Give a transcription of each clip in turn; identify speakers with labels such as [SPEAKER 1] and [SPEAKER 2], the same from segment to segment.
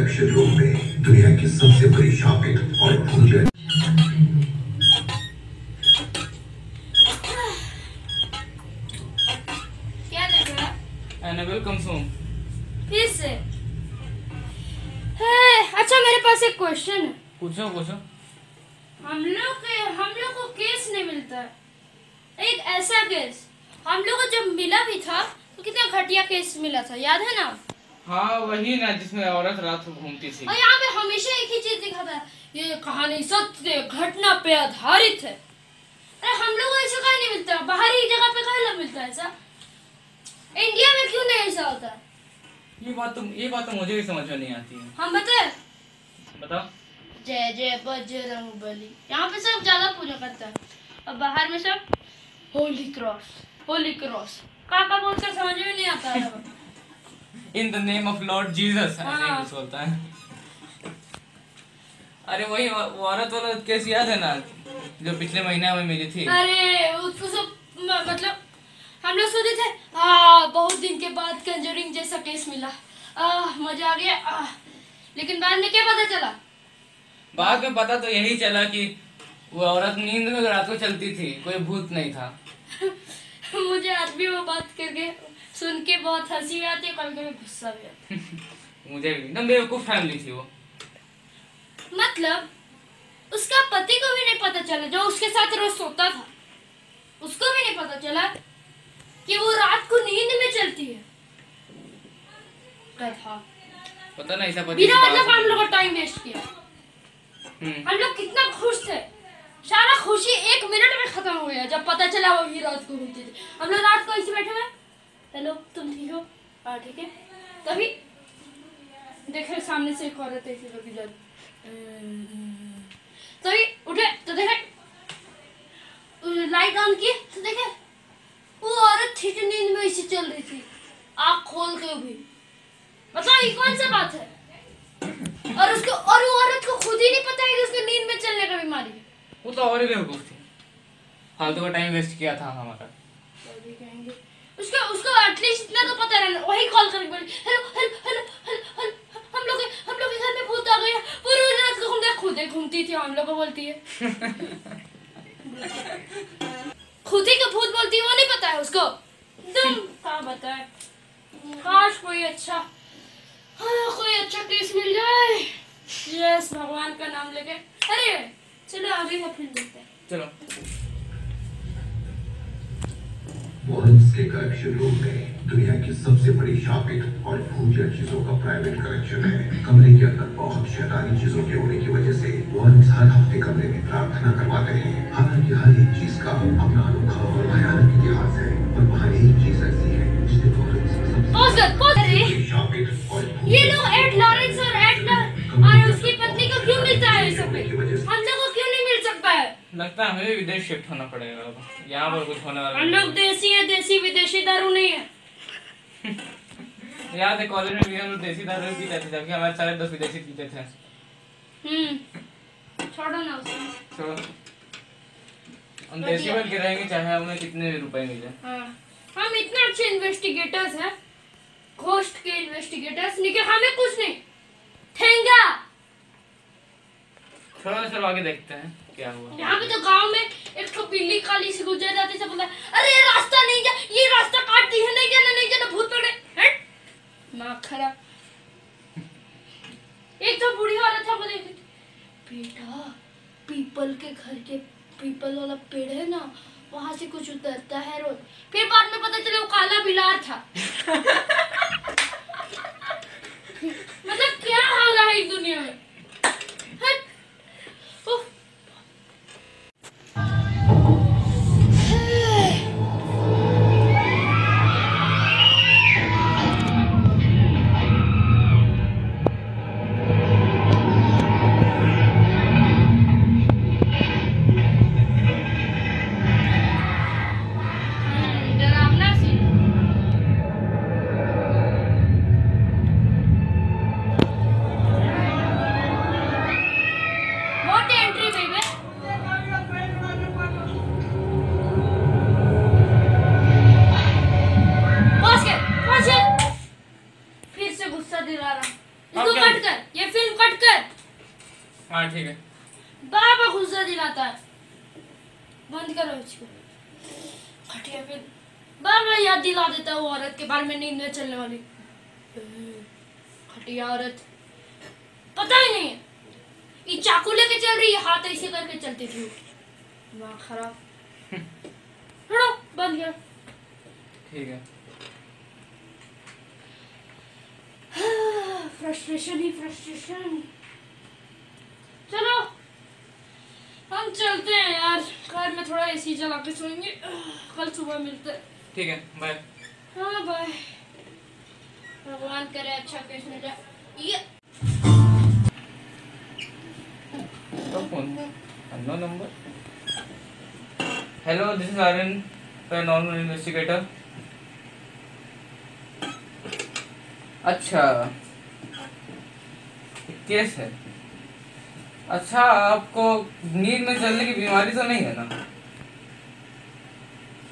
[SPEAKER 1] Collection room में दुनिया की सबसे बड़ी शॉपिंग और पूजा।
[SPEAKER 2] क्या देख रहा है?
[SPEAKER 3] Annabelle comes home.
[SPEAKER 2] फिर से अच्छा, मेरे पास एक क्वेश्चन है।
[SPEAKER 3] पूछो पूछो।
[SPEAKER 2] हम लोग को केस नहीं मिलता है, एक ऐसा केस हम लोग को जब मिला भी था तो कितना घटिया केस मिला था, याद है ना?
[SPEAKER 3] हाँ वही ना, जिसमें औरत रात को घूमती थी।
[SPEAKER 2] और यहाँ पे हमेशा एक ही चीज दिखाता है, ये कहानी सत्य घटना पे आधारित है। अरे हम लोग को ऐसा कहीं नहीं मिलता, बाहरी जगह पे कहीं मिलता है ऐसा, इंडिया में क्यों नहीं ऐसा होता है?
[SPEAKER 3] ये बात तो मुझे भी समझ में नहीं आती है।
[SPEAKER 2] हम बताए?
[SPEAKER 3] बताओ।
[SPEAKER 2] जय जय बजरंग बली, यहाँ पे सब ज्यादा पूजा करता है और बाहर में सब होली क्रॉस काका बोलकर समझ में नहीं आता है।
[SPEAKER 3] In the name of Lord Jesus
[SPEAKER 2] हाँ।
[SPEAKER 3] ऐसे बोलता है। अरे वही वो औरत वाला केस याद है ना, जो पिछले महीने में मिली थी?
[SPEAKER 2] अरे उसको सब मतलब हम लोग सोचे थे बहुत दिन के बाद कंजरिंग जैसा केस मिला, मजा आ गया। लेकिन बाद में क्या पता चला?
[SPEAKER 3] बाद में पता तो यही चला कि वो औरत नींद में रात को चलती थी, कोई भूत नहीं था।
[SPEAKER 2] मुझे आज भी वो बात करके सुन के बहुत हंसी भी आती है, कभी कभी गुस्सा भी आता है।
[SPEAKER 3] मुझे भी ना, बेवकूफ फैमिली थी वो।
[SPEAKER 2] मतलब उसका पति को भी नहीं पता चला, जो उसके साथ रोज सोता था उसको भी नहीं पता चला कि वो रात को नींद में चलती है।
[SPEAKER 3] पता नहीं, ऐसा
[SPEAKER 2] बिना मतलब हम लोग टाइम वेस्ट किया। हम लोग कितना खुश थे, सारा खुशी 1 मिनट में खत्म हो गया जब पता चला वो भी रात को घूमती थी। हम लोग रात को ऐसे बैठे हुए, हेलो तुम ठीक हो? हाँ ठीक है। तभी देखे सामने से एक औरत ऐसी करके जाती, तभी उठे तो देखे लाइट ऑन की तो देखे वो औरत ठीक नींद में ऐसी चल रही थी, आँख खोल के भी। बताओ ये कौन सा बात है? और वो औरत को खुद ही नहीं पता है कि उसको नींद में चलने का बीमारी है।
[SPEAKER 3] वो तो और ही बेवकूफ थी, फालतू का टाइम वेस्ट किया था हमारा।
[SPEAKER 2] उसको एटलीस्ट इतना तो पता रहना, वही कॉल करके बोली हेलो हम लोग के घर में भूत आ गया। पूरी रात को खुद घूमती थी, हम लोग को बोलती है खुद ही को भूत बोलती है, वो नहीं पता है उसको। तुम क्या बताए, काश कोई अच्छा केस मिल जाए। यस भगवान का नाम लेके। अरे चलो आगे का फिल्म देखते हैं।
[SPEAKER 3] चलो।
[SPEAKER 1] वॉरेंस के कलेक्शन रूम में दुनिया की सबसे बड़ी शॉपिंग और पूजा चीजों का प्राइवेट कलेक्शन है। कमरे के अंदर बहुत शैतानी चीजों के होने की वजह से वॉरेंस हर हफ्ते कमरे में प्रार्थना करवाते हैं। हालांकि हर एक चीज का अपना अनोखा और भयानक इतिहास है, और वहाँ एक चीज ऐसी है जिसने वॉरेंस शॉपिंग और
[SPEAKER 2] ये लोग एड लॉरेंस और उसकी पत्नी को क्यों मिलता है सब पे? हम लोग को क्यों नहीं मिल सकता है?
[SPEAKER 3] लगता है हमें विदेश शिफ्ट होना पड़ेगा, यहाँ पर कुछ होने वाला।
[SPEAKER 2] हम लोग देसी है, देसी विदेशी दारू नहीं है।
[SPEAKER 3] याद है कॉलेज में भी हम लोग देसी दारू पीते थे, जबकि हमारे सारे दोस्त विदेशी पीते थे।
[SPEAKER 2] छोड़ो ना उसको,
[SPEAKER 3] छोड़ो, हम देसी बन के रहेंगे चाहे हमें कितने रुपए मिले।
[SPEAKER 2] हम इतने अच्छे इन्वेस्टिगेटर्स हैं, घोस्ट के इन्वेस्टिगेटर्स, लेकिन हमें कुछ नहीं ठेंगा।
[SPEAKER 3] चलो आगे देखते हैं क्या हुआ।
[SPEAKER 2] यहाँ पे तो गांव में एक तो बिल्ली काली से गुजर जाती, सब बोलता है अरे ये रास्ता नहीं जा, ये रास्ता काट दी है, नहीं जाना भूत पकड़े। माँ खराब। एक तो बूढ़ी औरत था, बोले बेटा पीपल के घर के पीपल वाला पेड़ है ना, वहां से कुछ उतरता है रोज। फिर बाद में पता चला वो काला बिलार था। मतलब क्या हो रहा है इस दुनिया में?
[SPEAKER 3] हाँ ठीक है।
[SPEAKER 2] बाबा गुस्सा दिलाता है। बंद करो इसको। खटिया पे बाबा याद दिला देता है वो औरत के बारे में, नींद में चलने वाली खटिया औरत। पता ही नहीं है ये चाकू लेके चल रही है, हाथ ऐसे करके चलती थी। दिमाग खराब। हटो, बंद कर।
[SPEAKER 3] ठीक है।
[SPEAKER 2] फ्रस्ट्रेशन ही फ्रस्ट्रेशन। चलो हम चलते हैं यार, कार में थोड़ा एसी चला के सोएंगे। कल सुबह मिलते हैं।
[SPEAKER 3] ठीक है, बाय।
[SPEAKER 2] हाँ बाय। भगवान करे अच्छा केस में जाए। ये
[SPEAKER 3] तो phone unknown number. Hello, this is Aryan, paranormal investigator. अच्छा, केस है। अच्छा, आपको नींद में चलने की बीमारी तो नहीं है ना?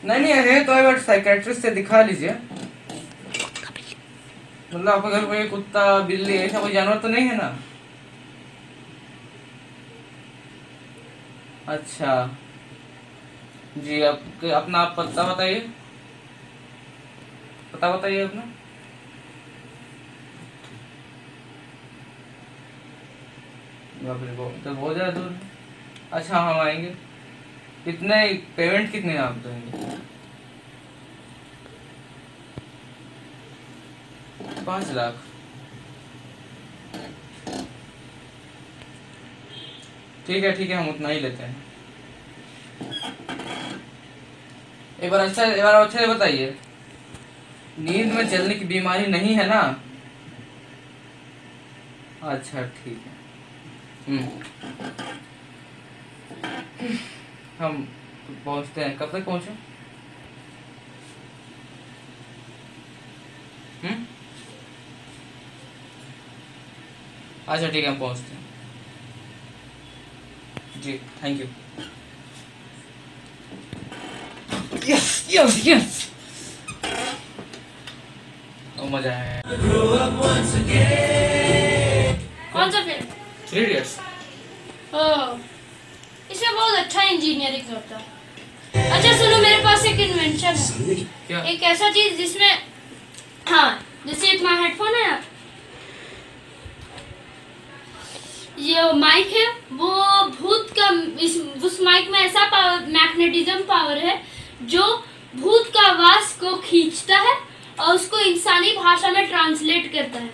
[SPEAKER 3] नहीं है तो एक बार साइकेट्रिस्ट से दिखा लीजिए। मतलब आपके घर कोई कुत्ता बिल्ली ऐसा कोई जानवर तो नहीं है ना? अच्छा जी, आप अपना पता बताइए। पता बताइए अपना। तो बहुत ज्यादा दूर है। अच्छा, हम आएंगे। कितने पेमेंट कितने आप देंगे? 5 लाख। ठीक है, हम उतना ही लेते हैं। एक बार अच्छे से बताइए, नींद में चलने की बीमारी नहीं है ना? अच्छा ठीक है। हम पहुंचते हैं। कब तक पहुंचे? अच्छा ठीक है, हम पहुंचते हैं जी। Thank you. यस तो मजा है।
[SPEAKER 2] कौन सा फिल्म?
[SPEAKER 3] 3 इडियट्स।
[SPEAKER 2] ओह, इसमें बहुत अच्छा इंजीनियरिंग होता है। अच्छा सुनो, मेरे पास एक इन्वेंशन है।
[SPEAKER 3] क्या?
[SPEAKER 2] एक ऐसा चीज जिसमें, हाँ जैसे एक माइक हेडफोन है ना, ये माइक है वो भूत का, उस माइक में ऐसा पावर, मैग्नेटिज्म पावर है जो भूत का आवाज को खींचता है और उसको इंसानी भाषा में ट्रांसलेट करता है।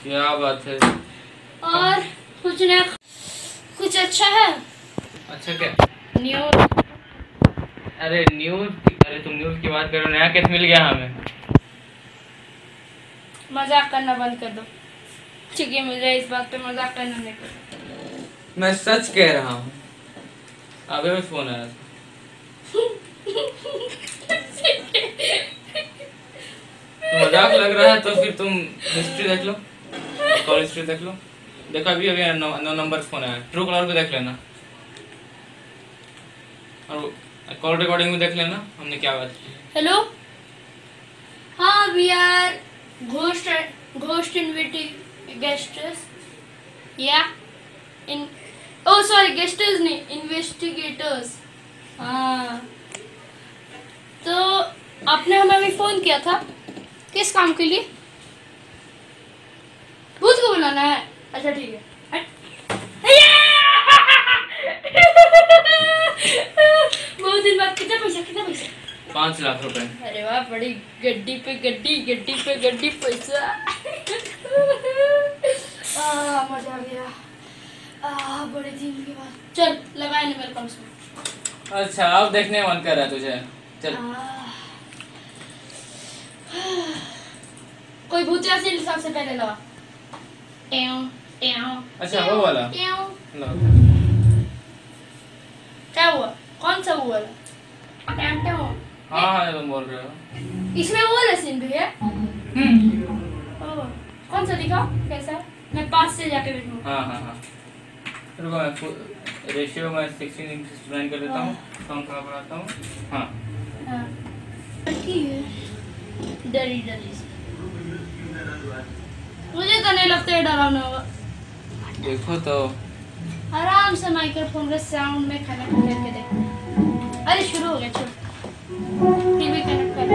[SPEAKER 3] क्या बात है।
[SPEAKER 2] और कुछ न कुछ अच्छा है।
[SPEAKER 3] अच्छा क्या?
[SPEAKER 2] न्यूज।
[SPEAKER 3] अरे तुम न्यूज की बात करो, नया केस मिल गया हमें।
[SPEAKER 2] मजाक करना बंद कर दो। ठीक है, मुझे इस बात पे मजाक करना नहीं पड़ता।
[SPEAKER 3] मैं सच कह रहा हूँ। अबे भी फोन आया था। तो मजाक लग रहा है तो फिर तुम हिस्ट्री देख लो, कॉल हिस्ट्री देख लो। देखो अभी 9 नंबर फोन आया। ट्रू कॉलर पे देख लेना और कॉल रिकॉर्डिंग में देख लेना हमने क्या बात की।
[SPEAKER 2] हेलो, हाँ वी आर घोस्ट इन्वेस्टिगेटर्स या इन, ओ सॉरी गेस्टर्स नहीं, इन्वेस्टिगेटर्स। हाँ तो आपने हमें अभी फोन किया था, किस काम के लिए? भूत को बुलाना है। अच्छा ठीक है। बहुत दिन बाद। कितना पैसा?
[SPEAKER 3] 5 लाख रुपए।
[SPEAKER 2] अरे वाह, बड़ी गड्डी पे गड्डी पैसा। मजा आ गया। बड़े दिन के बाद। चल लगाए ना मेरे पास में।
[SPEAKER 3] अच्छा, अब देखने मन कर रहा है तुझे? चल।
[SPEAKER 2] कोई भूतिया सीन सबसे पहले लगा।
[SPEAKER 3] अच्छा वो वाला।
[SPEAKER 2] क्या हुआ? कौन सा वो वाला?
[SPEAKER 3] हाँ तुम बोल रहे हो।
[SPEAKER 2] इसमें वो वाला सीन भी है? कौन सा दिखाओ, कैसा? मैं पास से जाके देखूँ।
[SPEAKER 3] हाँ रुको, मैं रेशियो में 16:9 कर देता हूँ। कम कहाँ बढ़ाता हूँ। हाँ
[SPEAKER 2] डरी मुझे तो नहीं लगता है डरावना होगा।
[SPEAKER 3] देखो तो
[SPEAKER 2] आराम से माइक्रोफोन के साउंड में कनेक्ट करके देखते। अरे शुरू हो गया, चलो टीवी कनेक्ट कर।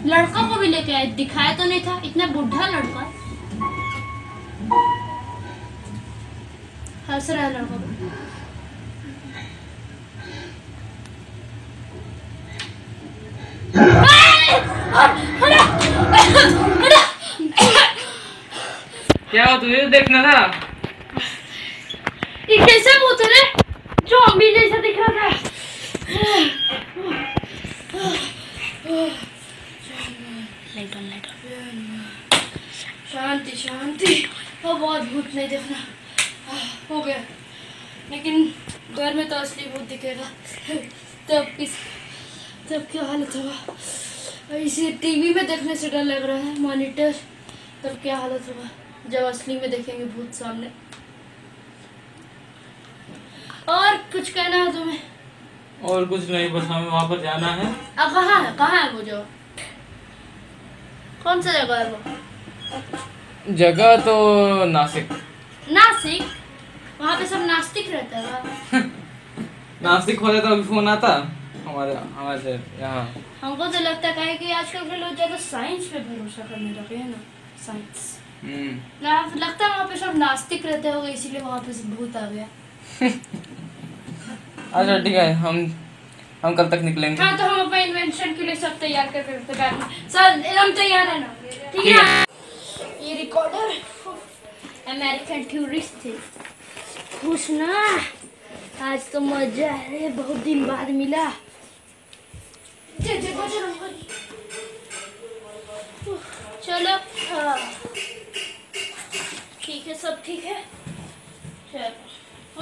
[SPEAKER 2] लड़का को भी लेके आए, दिखाया तो नहीं था, इतना बुढ़ा लड़का हंस रहा है लड़का।
[SPEAKER 3] क्या हो, तुझे तो देखना था।
[SPEAKER 2] ये कैसे भूत है रे, जो अम्बी जैसा दिख रहा था। शांति शांति, वो बहुत भूत नहीं देखना हो गया। लेकिन घर में तो असली भूत दिखेगा, तब क्या हालत होगा। इसे टीवी में देखने से डर लग रहा है, मॉनिटर, तब क्या हालत होगा जब असली में देखेंगे भूत सामने। और कुछ कहना है तुम्हें?
[SPEAKER 3] और कुछ नहीं, बस हमें वहाँ पर जाना है।
[SPEAKER 2] अब कहाँ है वो जो, कौन सा जगह है वो?
[SPEAKER 3] जगह तो नासिक।
[SPEAKER 2] नासिक? वहाँ पे सब नास्तिक रहता है।
[SPEAKER 3] नासिक हो जाता, अभी फोन आता हमारे से यहाँ।
[SPEAKER 2] हमको तो लगता है कि आजकल के लोग ज्यादा साइंस पे भरोसा करने लगे हैं ना, साइंस। लगता है वहाँ पे सब नास्तिक रहते होंगे, इसीलिए वहाँ पे भूत आ गया।
[SPEAKER 3] अच्छा ठीक है, हम कल तक निकलेंगे।
[SPEAKER 2] हाँ, तो हम अपने इन्वेंशन के लिए सब तैयार करके सर एकदम तैयार है ना? ठीक है। ये रिकॉर्डर अमेरिकन टूरिस्ट थे, खुश ना, आज तो मजा है, बहुत दिन बाद मिला। चलो ठीक है, सब ठीक है। चलो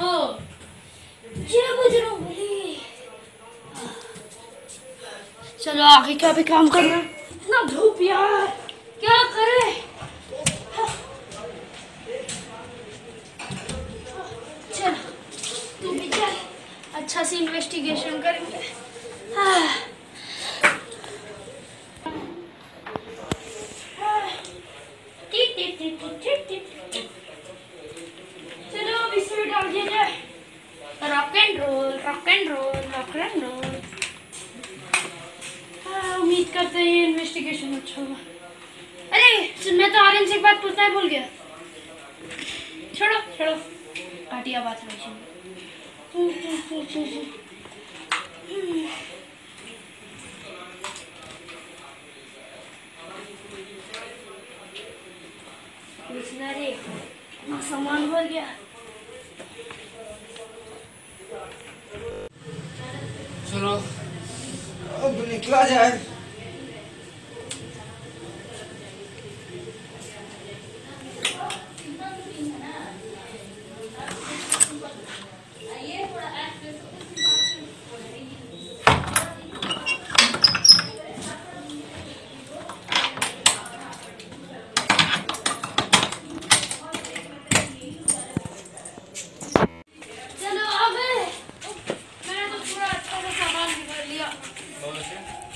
[SPEAKER 2] ओ जय बजरंगबली। चलो आगे का भी काम करना, इतना धूप यार, क्या करे। चल तू भी चल, अच्छा से इन्वेस्टिगेशन करेंगे। चलो अब इसमें डाल दिया जाए rock and roll, rock and roll, rock and roll. उम्मीद करते हैं ये इन्वेस्टिगेशन अच्छा होगा। अरे मैं तो आर्यन से एक बात पूछना ही भूल गया। छोड़ो छोड़ो, घटिया बात है। पूछना रे, सामान भर गया।
[SPEAKER 3] चलो अब निकला जाए।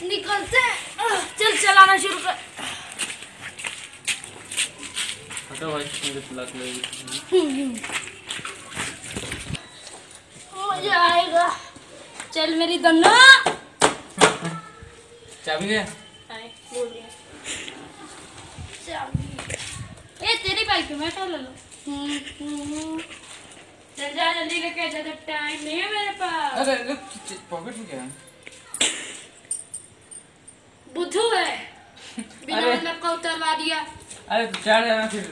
[SPEAKER 2] निकलते चल, चलाना शुरू कर।
[SPEAKER 3] हटो भाई, मुझे चला के
[SPEAKER 2] मजा आएगा। चल मेरी दन्ना,
[SPEAKER 3] चाबी है?
[SPEAKER 2] ये तेरी बाइक है, मैं क्या ले लो। चल जा जल्दी लेके जा, टाइम नहीं है मेरे पास।
[SPEAKER 3] अरे पॉकेट में क्या है?
[SPEAKER 2] बुद्धू है, बिना मतलब का उतरवा दिया।
[SPEAKER 3] अरे चढ़ जाना फिर।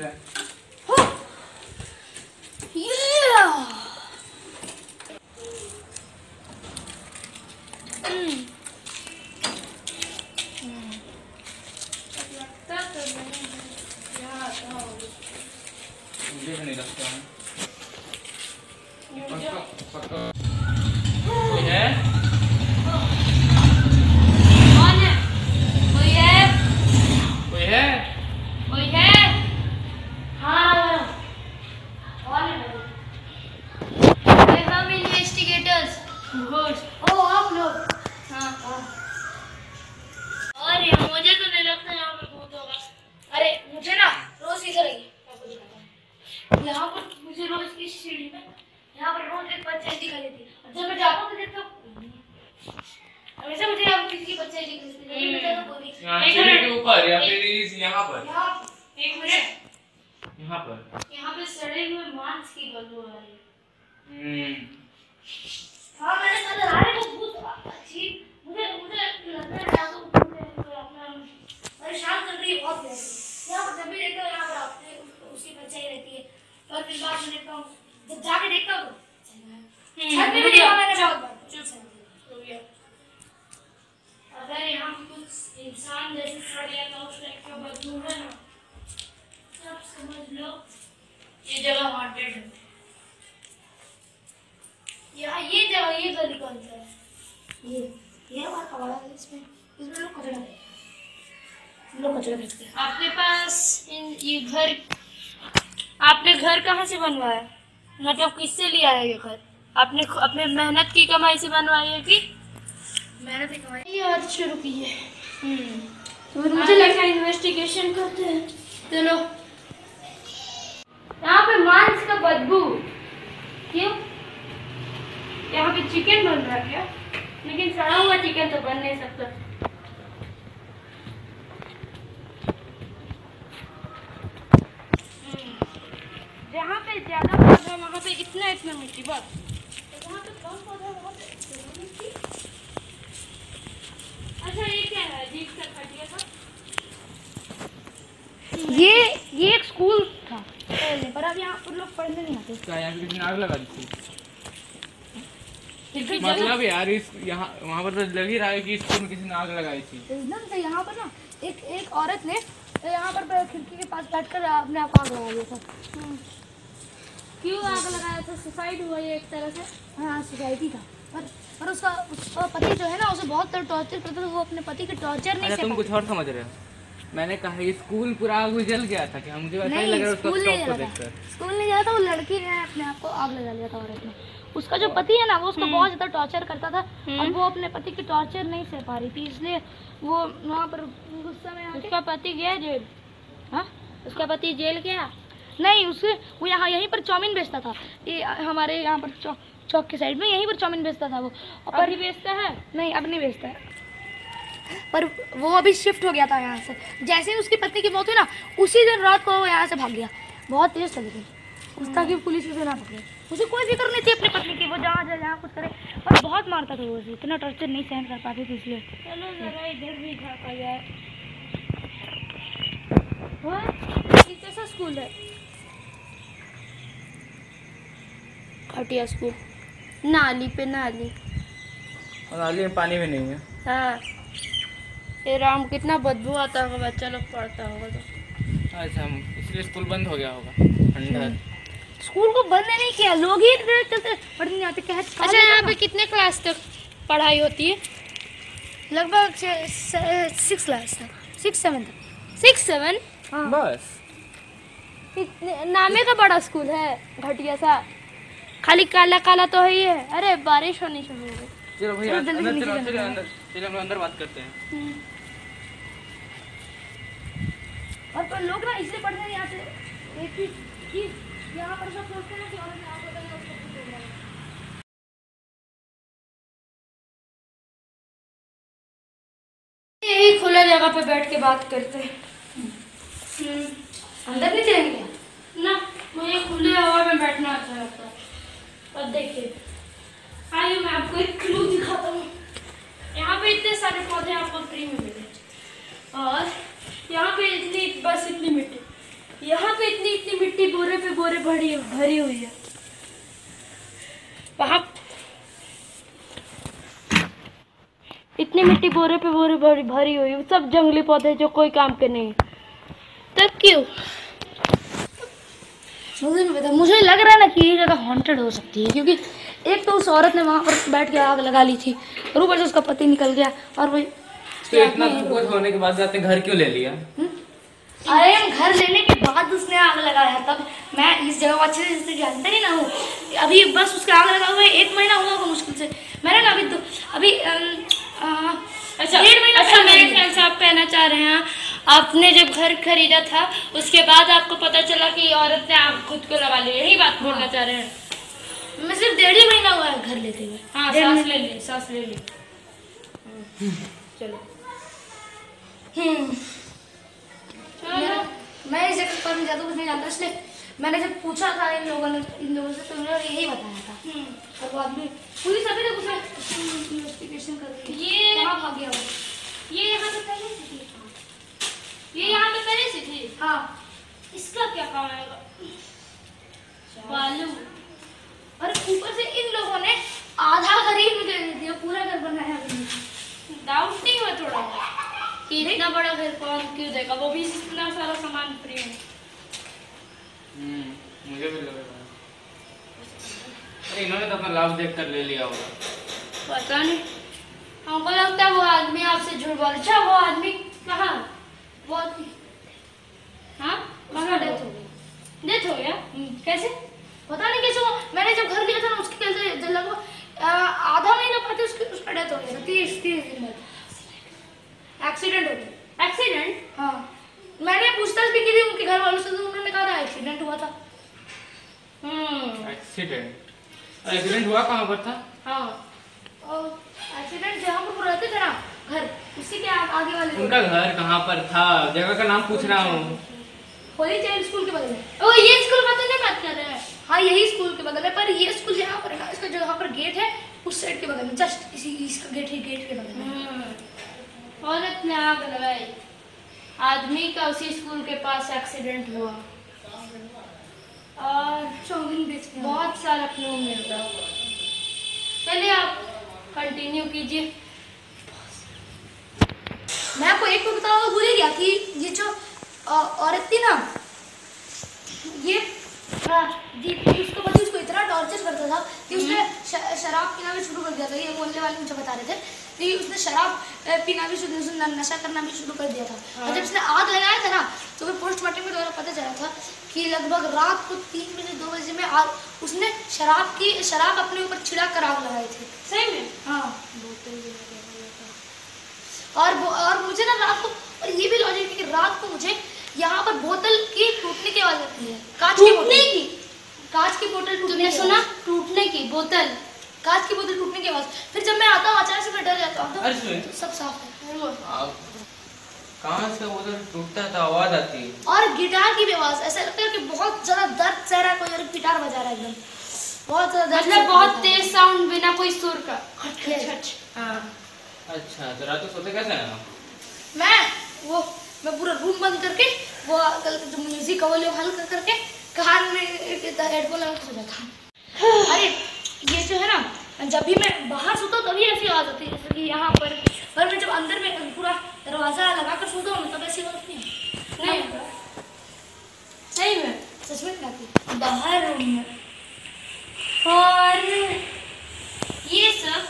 [SPEAKER 3] मुझे नहीं लगता है। पक्का कोई है?
[SPEAKER 2] कौन है? कोई है?
[SPEAKER 3] कोई है?
[SPEAKER 2] कोई है? हाँ, कौन है? हम इन्वेस्टिगेटर्स। ओ आप लोग? हाँ हाँ। और मुझे तो नहीं लगता यहाँ पे भूत होगा। अरे मुझे ना रोज
[SPEAKER 3] यहाँ पर
[SPEAKER 2] यहाँ पे सड़े हुए मांस की बदबू आ रही है।
[SPEAKER 3] हम्म
[SPEAKER 2] हाँ मैंने कल रात को बहुत अजीब मुझे मुझे लगता है रात को अपना परेशान कर रही है बहुत ज्यादा। यहाँ पर जब भी देखता हूँ यहाँ पर आपने उसकी बच्चा ही रहती है और फिर बाद में देखता हूँ जब जाके देखता हूँ छत पे भी देखा मैंने बहुत बार। तो ये अगर यहाँ कुछ इंसान जैसे सड़ गया तो उसका क्या बदबू है ना सब समझ लो ये जगह हॉन्टेड है। यहाँ ये जगह ये गली कौन सा है ये हमारा कमरा है इसमें लोग कचरा फेंकते हैं। आपके पास ये घर आपने घर कहाँ से बनवाया मतलब किससे लिया है ये घर आपने अपने मेहनत की कमाई से बनवाई है कि मेहनत की कमाई ये आज शुरू की है। तो मुझे लगता है इन्वेस्टिगेशन करते हैं। चलो यहाँ पे मांस का बदबू क्यों यहाँ पे चिकन बन रहा है क्या लेकिन सड़ा हुआ चिकन तो बन नहीं सकता। जहाँ पे ज्यादा पौधा वहाँ पे इतना मिट्टी बस जहाँ पे कम पौधा वहाँ पे मिट्टी। अच्छा ये क्या है अजीब सा खटिया था ये एक स्कूल था पहले पर अब यहाँ पर लोग पढ़ने नहीं आते।
[SPEAKER 3] क्या यहाँ किसी ने आग लगा दी थी मतलब यार इस यहाँ वहाँ पर तो लग ही रहा है कि इसको किसी ने आग लगाई थी।
[SPEAKER 2] एकदम से यहाँ पर ना एक औरत ने यहाँ पर खिड़की के पास बैठकर अपने आप आग लगा दिया था। क्यों आग लगाया था सुसाइड हुआ ये एक तरह से। हाँ सुसाइड ही था पर उसका पति जो है ना उसे बहुत टॉर्चर करता था वो अपने पति के टॉर्चर नहीं।
[SPEAKER 3] तुम कुछ और समझ रहे हो मैंने कहा ये स्कूल पूरा आग में जल गया था क्या मुझे वैसा ही लग रहा है उसका स्टॉप को देखकर। स्कूल
[SPEAKER 2] नहीं गया था वो लड़की ने अपने आप को आग लगा लिया था औरत ने। उसका जो पति है ना वो उसको बहुत ज्यादा टॉर्चर करता था और वो अपने पति की टॉर्चर नहीं सह पा रही थी इसलिए वो वहाँ पर गुस्सा में उसका पति गया जेल। हाँ उसका पति जेल गया नहीं उसके वो यहाँ यहीं पर चाउमीन बेचता था ये हमारे यहाँ पर चौक के साइड में यहीं पर चाउमीन बेचता था वो। और अभी बेचता है नहीं अब नहीं बेचता है पर वो अभी शिफ्ट हो गया था यहाँ से। जैसे ही उसकी पत्नी की मौत हुई ना उसी दिन रात को वो यहाँ से भाग गया। बहुत तेज था लेकिन उसका कि पुलिस उसे ना पकड़े उसे कोई फिक्र नहीं थी अपनी पत्नी की वो जहाँ जाए जहाँ कुछ करे और बहुत मारता था वो उसे इतना टॉर्चर नहीं सहन कर पाती थी इसलिए। चलो जरा इधर भी झाँका जाए। ये कैसा स्कूल है खटिया स्कूल नाली पे नाली
[SPEAKER 3] और नाली में पानी भी नहीं है।
[SPEAKER 2] हाँ ये राम कितना बदबू आता होगा बच्चा लोग पढ़ता होगा तो।
[SPEAKER 3] अच्छा इसलिए स्कूल बंद हो गया होगा खंडहर।
[SPEAKER 2] स्कूल को बंद नहीं किया लोग ही चलते पढ़ने नहीं आते। अच्छा यहाँ पे कितने क्लास तक पढ़ाई होती है लगभग 6 क्लास तक 6 7 हाँ
[SPEAKER 3] बस
[SPEAKER 2] नामे का बड़ा स्कूल है घटिया सा खाली काला काला तो है ही है। अरे बारिश होनी शुरू हो गई।
[SPEAKER 3] चलो भैया चलो अंदर बात करते हैं।
[SPEAKER 2] और पर लोग ना इसलिए पढ़ने नहीं आते एक चीज कि यहाँ पर सब सोचते हैं कि और यहाँ पर लोग सब कुछ हो रहा है। यही खुला जगह पे बैठ के बात करते हैं। अंदर नहीं जाएंगे ना मुझे खुली हवा में बैठना अच्छा लगता है। और देखिए आइए मैं आपको एक क्लू दिखाता हूँ। यहाँ पे इतने सारे पौधे आपको फ्री में मिले और यहाँ पे इतनी मिट्टी यहाँ पे इतनी मिट्टी बोरे पे बोरे भरी हुई है। वहाँ इतनी मिट्टी बोरे पे बोरे भरी हुई है सब जंगली पौधे जो कोई काम के नहीं। तब क्यों मुझे नहीं पता मुझे लग रहा है ना कि ये जगह हॉन्टेड हो सकती है क्योंकि एक तो उस औरत ने वहाँ पर बैठ के आग लगा ली थी और ऊपर से उसका पति निकल गया और वही
[SPEAKER 3] तो इतना कुछ होने के बाद जाते घर क्यों ले लिया।
[SPEAKER 2] अरे घर लेने के बाद उसने आग लगाया तब मैं इस जगह को अच्छे से जानते नहीं ना हूँ। अभी बस उसका आग लगा हुआ 1 महीना हुआ होगा मुश्किल से। मैंने ना अभी अच्छा 1.5 महीना अच्छा मेरे ख्याल से आप कहना चाह रहे हैं आपने जब घर खरीदा था उसके बाद आपको पता चला कि औरत ने आग खुद को लगा ली यही बात बोलना चाह रहे हैं। मैं सिर्फ 1.5 महीना हुआ है घर लेते हुए। हाँ सांस ले ली चलो चलो
[SPEAKER 4] मैं इस जगह पर ज़्यादा कुछ नहीं जानता, इसलिए मैंने जब पूछा था इन लोगों से तो उन्होंने यही बताया था। और वो आदमी पुलिस अभी तक उसमें इन्वेस्टिगेशन कर रही है।
[SPEAKER 2] ये
[SPEAKER 4] कहाँ भाग गया वो?
[SPEAKER 2] ये यहाँ पे पहले से थी। ये यहाँ पे पहले से थी।
[SPEAKER 4] हाँ,
[SPEAKER 2] इसका क्या काम आएगा? बालू।
[SPEAKER 4] और ऊपर से इन लोगों ने आधा घर ही मुझे दे दिया, पूरा घर बनाया अभी।
[SPEAKER 2] डाउट नहीं हुआ थोड़ा कि इतना बड़ा घर कौन क्यों देगा, वो भी इतना सारा सामान फ्री में।
[SPEAKER 3] मुझे भी लग रहा है अरे इन्होंने तो अपना लाभ देख कर ले लिया होगा।
[SPEAKER 2] पता नहीं, हमको लगता है वो आदमी आपसे झूठ बोल। अच्छा वो आदमी कहाँ?
[SPEAKER 4] वो
[SPEAKER 2] हाँ
[SPEAKER 4] उसका डेथ हो गया।
[SPEAKER 2] डेथ हो गया? कैसे?
[SPEAKER 4] पता नहीं कैसे हुआ। मैंने जब घर लिया था ना उसके चलते लगभग आधा महीना पहले उसका डेथ हो गया था। 30 दिन बाद एक्सीडेंट हो गया।
[SPEAKER 2] एक्सीडेंट?
[SPEAKER 4] हाँ, मैंने पूछताछ भी की थी उनके घर वालों से, तो उन्होंने कहा था एक्सीडेंट हुआ था।
[SPEAKER 3] एक्सीडेंट हुआ कहाँ पर था?
[SPEAKER 4] हाँ, और एक्सीडेंट जहाँ पर वो रहते थे ना घर, उसी के आगे वाले
[SPEAKER 3] उनका घर कहाँ पर था? जगह का नाम पूछ रहा हूँ।
[SPEAKER 4] होली चाइल्ड स्कूल के बगल में।
[SPEAKER 2] ओ ये स्कूल का तो नहीं बात कर रहे हैं?
[SPEAKER 4] हाँ, यही स्कूल के बगल में, पर ये स्कूल जहाँ पर है ना, इसका जहाँ पर गेट है उस साइड के बगल में, जस्ट इसका गेट के बगल में।
[SPEAKER 2] औरत ने आग लगाई, आदमी का उसी स्कूल के पास एक्सीडेंट हुआ और
[SPEAKER 4] चाउमीन बेचते हैं।
[SPEAKER 2] बहुत सारा खून मिल रहा होगा। चलिए आप कंटिन्यू कीजिए।
[SPEAKER 4] मैं आपको एक बात बताना भूल ही गया कि ये जो औरत थी ना, ये जी उसको पति उसको इतना टॉर्चर करता था कि उसने शराब पीना भी शुरू कर दिया था। ये मोहल्ले वाले मुझे बता रहे थे कि उसने शराब पीना भी शुरू, नशा करना भी शुरू कर दिया था। और जब उसने आग लगाया था ना, तो फिर पोस्टमार्टम के द्वारा पता चला था कि लगभग रात को 3 बजे 2 बजे में उसने शराब अपने ऊपर छिड़क कर आग लगाई थी।
[SPEAKER 2] सही में?
[SPEAKER 4] हाँ, और मुझे ना रात को, और ये भी लॉजिक है कि रात को मुझे यहाँ पर बोतल की टूटने की आवाज आती है। कांच की बोतल टूटने
[SPEAKER 2] तुमने
[SPEAKER 4] की
[SPEAKER 2] सुना?
[SPEAKER 4] आवाज।
[SPEAKER 2] टूटने की बोतल,
[SPEAKER 4] कांच की बोतल टूटने की आवाज। फिर जब मैं आता हूँ अचानक से मैं डर जाता हूँ,
[SPEAKER 3] अरे सुन,
[SPEAKER 4] तो सब साफ है।
[SPEAKER 3] कांच का बोतल टूटता है तो आवाज आती है।
[SPEAKER 4] और गिटार की भी आवाज, ऐसा लगता है कि बहुत ज्यादा दर्द सह रहा है कोई और गिटार बजा रहा है एकदम, बहुत ज्यादा दर्द।
[SPEAKER 2] मतलब बहुत तेज साउंड बिना कोई सुर का।
[SPEAKER 4] हाँ,
[SPEAKER 3] अच्छा तो रात को सोते कैसे हैं आप?
[SPEAKER 4] मैं पूरा रूम बंद करके वो जो म्यूजिक का वॉल्यूम हल्का करके कान में हेडफोन लगा के सो जाता हूँ। अरे ये जो है ना, जब भी मैं बाहर सोता हूँ तभी ऐसी आवाज आती है, जैसे कि यहाँ पर मैं जब अंदर में पूरा दरवाजा लगा कर सोता हूँ तब ऐसी आवाज नहीं है।
[SPEAKER 2] सही में?
[SPEAKER 4] सच में नहीं आती। बाहर रूम में
[SPEAKER 2] और ये सब,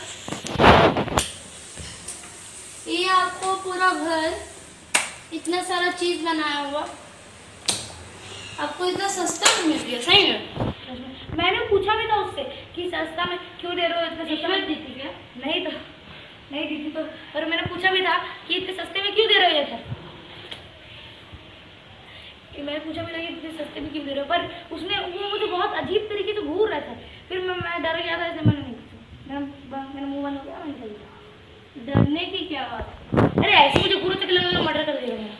[SPEAKER 2] ये आपको पूरा घर इतना सारा चीज बनाया हुआ आपको इतना सस्ता में मिल गया। सही में?
[SPEAKER 4] मैंने पूछा भी था उससे कि सस्ता में क्यों दे रहे हो, इतना सस्ता में
[SPEAKER 2] दी थी क्या?
[SPEAKER 4] नहीं दी थी तो, और मैंने पूछा भी था कि इतने सस्ते में क्यों दे रहे हो ये सब। मैंने पूछा भी था कि इतने सस्ते में क्यों दे रहे हो, पर वो मुझे बहुत अजीब तरीके से घूर रहा था। फिर मैं डर गया था, ऐसे मैंने नहीं पूछा, मेरा मुंह बंद हो गया, मैंने कहा
[SPEAKER 2] डरने की क्या बात?
[SPEAKER 4] अरे ऐसे मुझे घूर तक लगा मर्डर कर देगा मेरा।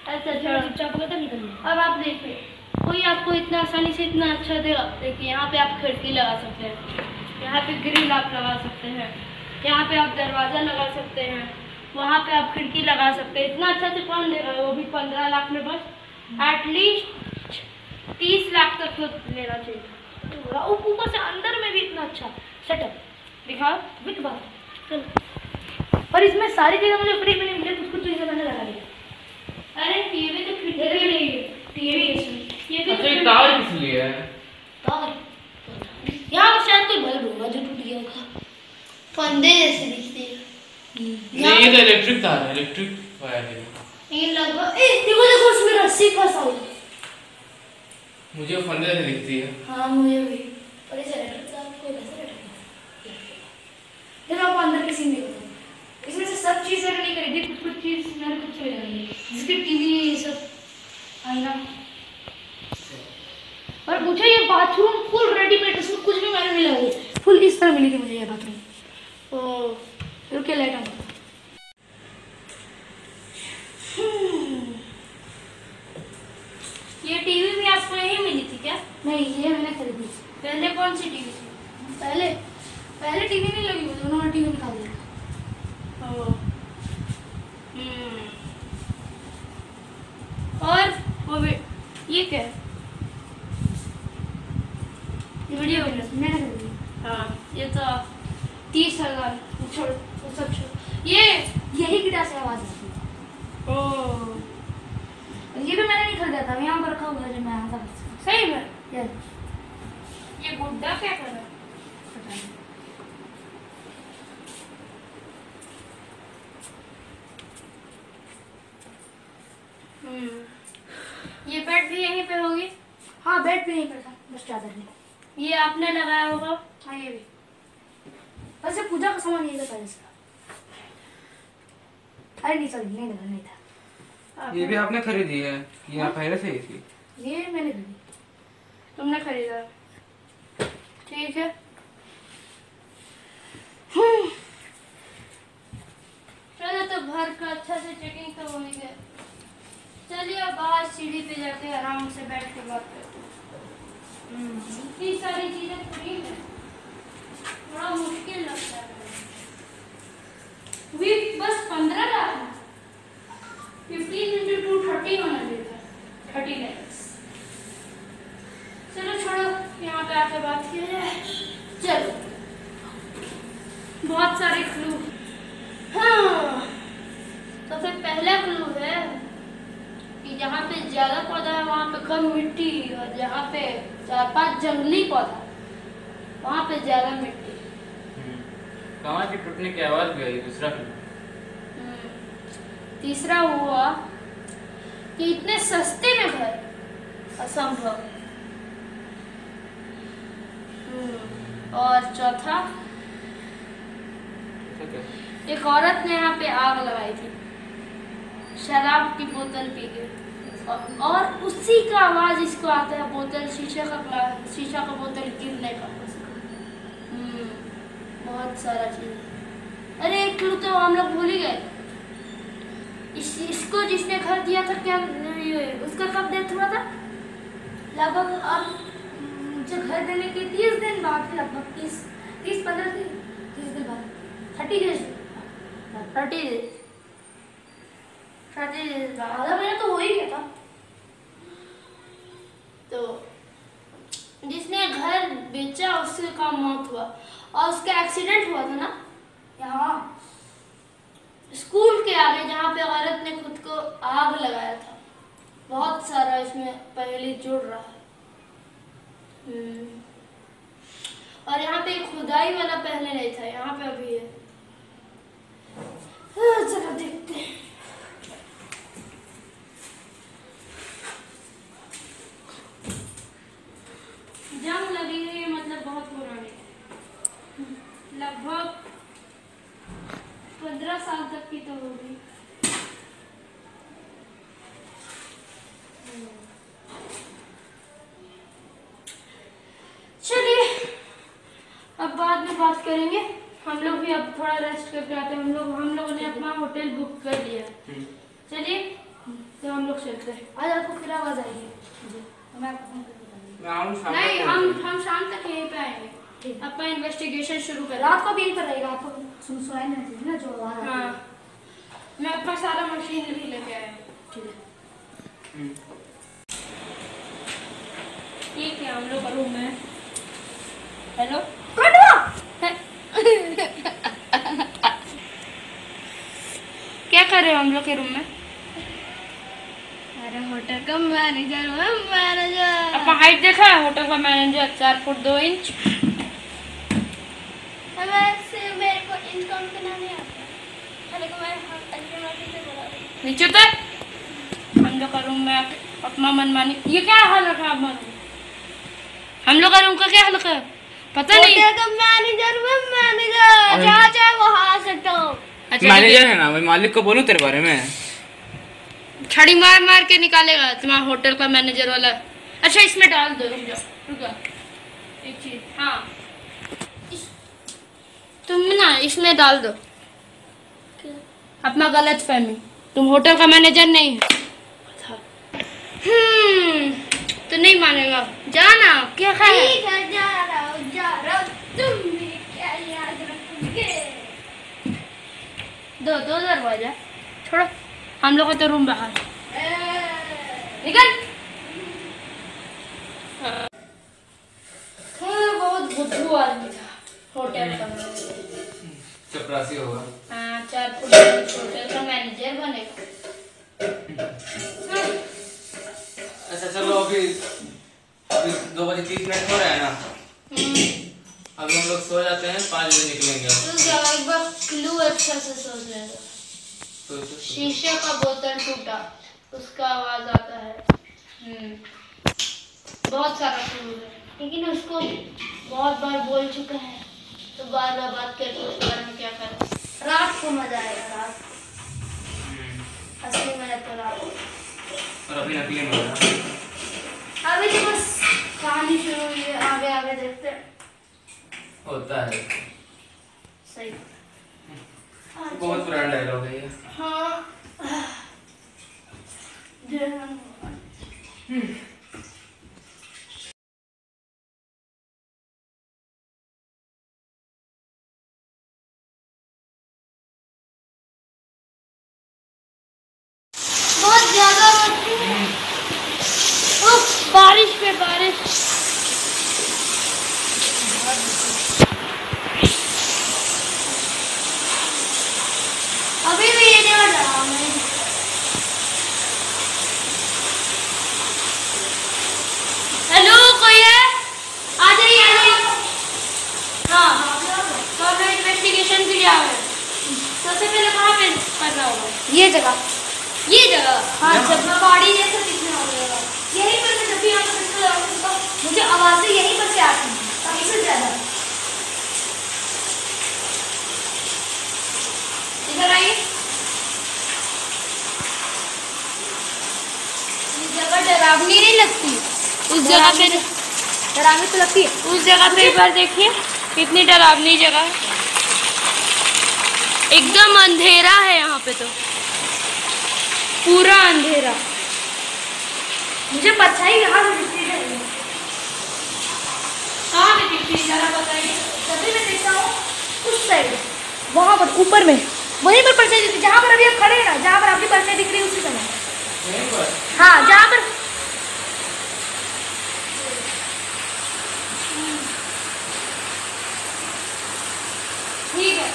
[SPEAKER 2] अच्छा छोड़ो,
[SPEAKER 4] चुपचाप हो गया था, निकल गया।
[SPEAKER 2] अब आप देखिए, कोई आपको इतना आसानी से इतना अच्छा देगा। देखिए यहाँ पे आप खिड़की लगा सकते हैं, यहाँ पे ग्रिल आप लगा सकते हैं, यहाँ पे आप दरवाज़ा लगा सकते हैं, वहाँ पे आप खिड़की लगा सकते हैं। इतना अच्छा से कौन देगा? वो भी 15 लाख में। बस एटलीस्ट 30 लाख तक तो लेना चाहिए।
[SPEAKER 4] ऊपर से अंदर में भी इतना अच्छा सेटअप
[SPEAKER 2] दिखाओ
[SPEAKER 4] विद बात। चलो, पर इसमें सारी चीजें मुझे फ्री में नहीं मिली, कुछ कुछ चीजें मैंने लगा दी।
[SPEAKER 2] अरे ये भी तो खिड़की नहीं है,
[SPEAKER 4] टीवी
[SPEAKER 2] ये भी
[SPEAKER 3] अच्छा ये तार किस लिए है?
[SPEAKER 4] यहाँ पर शायद कोई बल्ब होगा जो टूट गया होगा,
[SPEAKER 2] फंदे जैसे दिखते हैं।
[SPEAKER 3] नहीं ये तो इलेक्ट्रिक तार है, इलेक्ट्रिक वायर है।
[SPEAKER 2] ये लगभग
[SPEAKER 4] देखो उसमें रस्सी फंसा हुई।
[SPEAKER 3] मुझे फंदे जैसे दिखती है।
[SPEAKER 4] हाँ मुझे भी, पर इसे कोई वैसे देखो आपको अंदर की सीन देखो, इसमें से सब चीजें नहीं खरीदी, कुछ चीज मैंने कुछ खरीदी, जिसके टीवी ये सब आईना। और मुझे ये बाथरूम फुल रेडीमेड, इसमें कुछ भी मैंने नहीं लगाई, फुल इस तरह मिली थी मुझे ये बाथरूम। तो रुके लाइट ऑन। नहीं, ये मैंने खरीदी।
[SPEAKER 2] पहले कौन सी टीवी थी?
[SPEAKER 4] पहले टीवी नहीं लगी मुझे, उन्होंने टीवी निकाल दिया।
[SPEAKER 2] ओह। और वो ये क्या है? वीडियो
[SPEAKER 4] मैंने खरीदी।
[SPEAKER 2] हाँ, ये तो 30,000। छोड़, वो सब छोड़। ये
[SPEAKER 4] यही गिटार से आवाज आती है।
[SPEAKER 2] ओह,
[SPEAKER 4] ये भी मैंने नहीं खरीदा था, यहाँ पर रखा हुआ है जो मैं यहाँ पर।
[SPEAKER 2] सही में
[SPEAKER 4] यार
[SPEAKER 2] ये गुड्डा क्या कर रहा है?
[SPEAKER 4] पता नहीं।
[SPEAKER 2] ये बेड भी यहीं पे होगी?
[SPEAKER 4] हाँ, बेड पे नहीं करता, बस चादर नहीं।
[SPEAKER 2] ये आपने लगाया होगा?
[SPEAKER 4] हाँ, ये भी। वैसे पूजा का सामान यही था पहले से। अरे नहीं, सॉरी, नहीं था।
[SPEAKER 3] ये भी आपने खरीदी है? ये आप पहले से ही थी?
[SPEAKER 4] ये मैंने खरीदी।
[SPEAKER 2] तुमने खरीदा? ठीक है। चलो, तो घर का अच्छा से चेकिंग तो हो ही गया। चलिए अब बाहर सीढ़ी पे जाके आराम से बैठ के बात करते हैं। इतनी सारी चीजें फ्री है, थोड़ा मुश्किल लगता है। वीक बस 15 लाख, 15 into 2 30 होना चाहिए था, 30 lakhs। चलो छोड़ो, यहाँ पे आके बात किया जाए। चलो, बहुत सारे क्लू। हाँ, तो फिर पहला क्लू है कि जहाँ पे ज्यादा पौधा है वहाँ पे कम मिट्टी, और जहाँ पे 4-5 जंगली पौधा वहाँ पे ज्यादा मिट्टी।
[SPEAKER 3] कहाँ की टूटने की आवाज भी आई? दूसरा
[SPEAKER 2] तीसरा हुआ कि इतने सस्ते में घर असंभव। और चौथा, एक औरत ने यहाँ पे आग लगाई थी शराब की बोतल पी के, और उसी का आवाज इसको आता है, बोतल शीशा का बोतल गिरने का। बहुत सारा चीज। अरे एक क्लू तो हम लोग भूल ही गए। इसको जिसने घर दिया था, क्या उसका कब डेथ हुआ था?
[SPEAKER 4] लगभग अब जो घर देने के 30 दिन बाद, लगभग 30-15 दिन, 30 दिन बाद, 30 डेज आधा महीना तो हो ही गया था।
[SPEAKER 2] तो जिसने घर बेचा उसका मौत हुआ, और उसका एक्सीडेंट हुआ था ना
[SPEAKER 4] यहाँ
[SPEAKER 2] स्कूल के आगे, जहाँ पे औरत ने खुद को आग लगाया था। बहुत सारा इसमें पहले जुड़ रहा है। और यहाँ पे खुदाई वाला पहले नहीं था, यहाँ पे अभी है। चलो देखते हैं। जंग लगी हुई है, मतलब बहुत पुरानी, लगभग 15 साल तक की तो होगी। चलिए अब बाद में बात करेंगे। हम लोग भी अब थोड़ा रेस्ट करके आते हैं। हम लोगों ने अपना होटल बुक कर लिया। चलिए तो हम लोग चलते हैं।
[SPEAKER 4] आज आपको फिर आवाज आएगी तो मैं आपको फोन करके बताऊंगी।
[SPEAKER 2] नहीं, हम शाम तक यहीं पे आएंगे। अपना इन्वेस्टिगेशन शुरू करें।
[SPEAKER 4] रात को भी यहीं पर रहेगा, आपको सुनाई नहीं देगी ना जो आवाज आती है।
[SPEAKER 2] हाँ, मैं अपना सारा मशीन भी लेके आया।
[SPEAKER 4] ठीक है।
[SPEAKER 2] ये क्या हम लोग का रूम है? हेलो, क्या कर रहे हो हम लोग के रूम में?
[SPEAKER 4] अरे होटल का मैनेजर
[SPEAKER 2] अपना हाइट देखा है? होटल का मैनेजर 4 फुट 2 इंच।
[SPEAKER 4] मेरे को इनकम करना नहीं आता।
[SPEAKER 2] नीचे उतर। हम लोग का रूम में आके अपना मनमानी, ये क्या हाल रखा आप? हम लोग का रूम का क्या हाल रखा? पता नहीं।
[SPEAKER 4] मैनेजर जहाँ चाहे वहाँ आ सकता हूँ।
[SPEAKER 2] अच्छा,
[SPEAKER 3] मैनेजर है ना, मैं मालिक को बोलूं तेरे बारे में?
[SPEAKER 2] छड़ी मार मार के निकालेगा तुम्हारा होटल का मैनेजर वाला। अच्छा इसमें डाल दो, रुक जाओ एक चीज। हाँ, तुम ना इसमें डाल दो अपना गलत फहमी। तुम होटल का मैनेजर नहीं है। तो नहीं मानेगा, जाना क्या है?
[SPEAKER 4] ठीक है, जा रहा हूँ, तुम भी क्या याद रखोगे?
[SPEAKER 2] दो दरवाजा छोड़ो, हम लोग का तो रूम बाहर, निकल। बहुत बुद्धू आदमी था होटल का,
[SPEAKER 3] चपरासी होगा।
[SPEAKER 2] हाँ 4 फुट होटल का मैनेजर बनेगा।
[SPEAKER 3] अच्छा चलो, अभी 2:30 हो रहा है ना, अभी हम लोग सो जाते हैं, 5 बजे निकलेंगे।
[SPEAKER 2] तो एक बार क्लू अच्छा से सोच लेगा।
[SPEAKER 3] तो
[SPEAKER 2] शीशे का बोतल टूटा, उसका आवाज आता है। बहुत सारा क्लू है, लेकिन उसको बहुत बार बोल चुका है, तो बार बार बात करके उसके बारे में क्या करें। रात को मजा आएगा, रात असली मजा तो रात को।
[SPEAKER 3] और अभी नकली में हो रहा।
[SPEAKER 2] अभी तो बस कहानी शुरू हुई है, आगे आगे देखते हैं।
[SPEAKER 3] होता है,
[SPEAKER 2] सही।
[SPEAKER 3] बहुत पुराना डायलॉग है ये।
[SPEAKER 2] हाँ बहुत ज्यादा बारिश पे बारिश। अभी भी ये जगह रहा मैं। हेलो, कोई है? आ जाइए आ जाइए। हाँ तो मैं इन्वेस्टिगेशन के लिए आया हूँ। सबसे पहले कहाँ पे करना होगा?
[SPEAKER 4] ये जगह
[SPEAKER 2] हाँ, जब
[SPEAKER 4] पहाड़ी जैसा दिखने वाला, यहीं पर मैं जब भी यहाँ पर मुझे आवाजें यहीं पर से आती हैं, सबसे ज्यादा।
[SPEAKER 2] इधर आइए। इस जगह डरावनी नहीं लगती, उस जगह पे
[SPEAKER 4] डरावनी तो लगती है।
[SPEAKER 2] उस जगह पे एक बार देखिए, कितनी डरावनी जगह है। एकदम अंधेरा है यहाँ पे, तो पूरा अंधेरा।
[SPEAKER 4] मुझे परछाई यहाँ से दिखती है।
[SPEAKER 2] कहाँ पे दिखती है जरा बताइए।
[SPEAKER 4] जब भी मैं देखता हूँ उस साइड, वहाँ पर ऊपर में, वहीं पर परछाई दिखती है, जहाँ पर अभी आप खड़े हैं ना, जहाँ पर आपकी परछाई दिख रही है उसी समय। हाँ, जहाँ पर
[SPEAKER 2] ठीक है।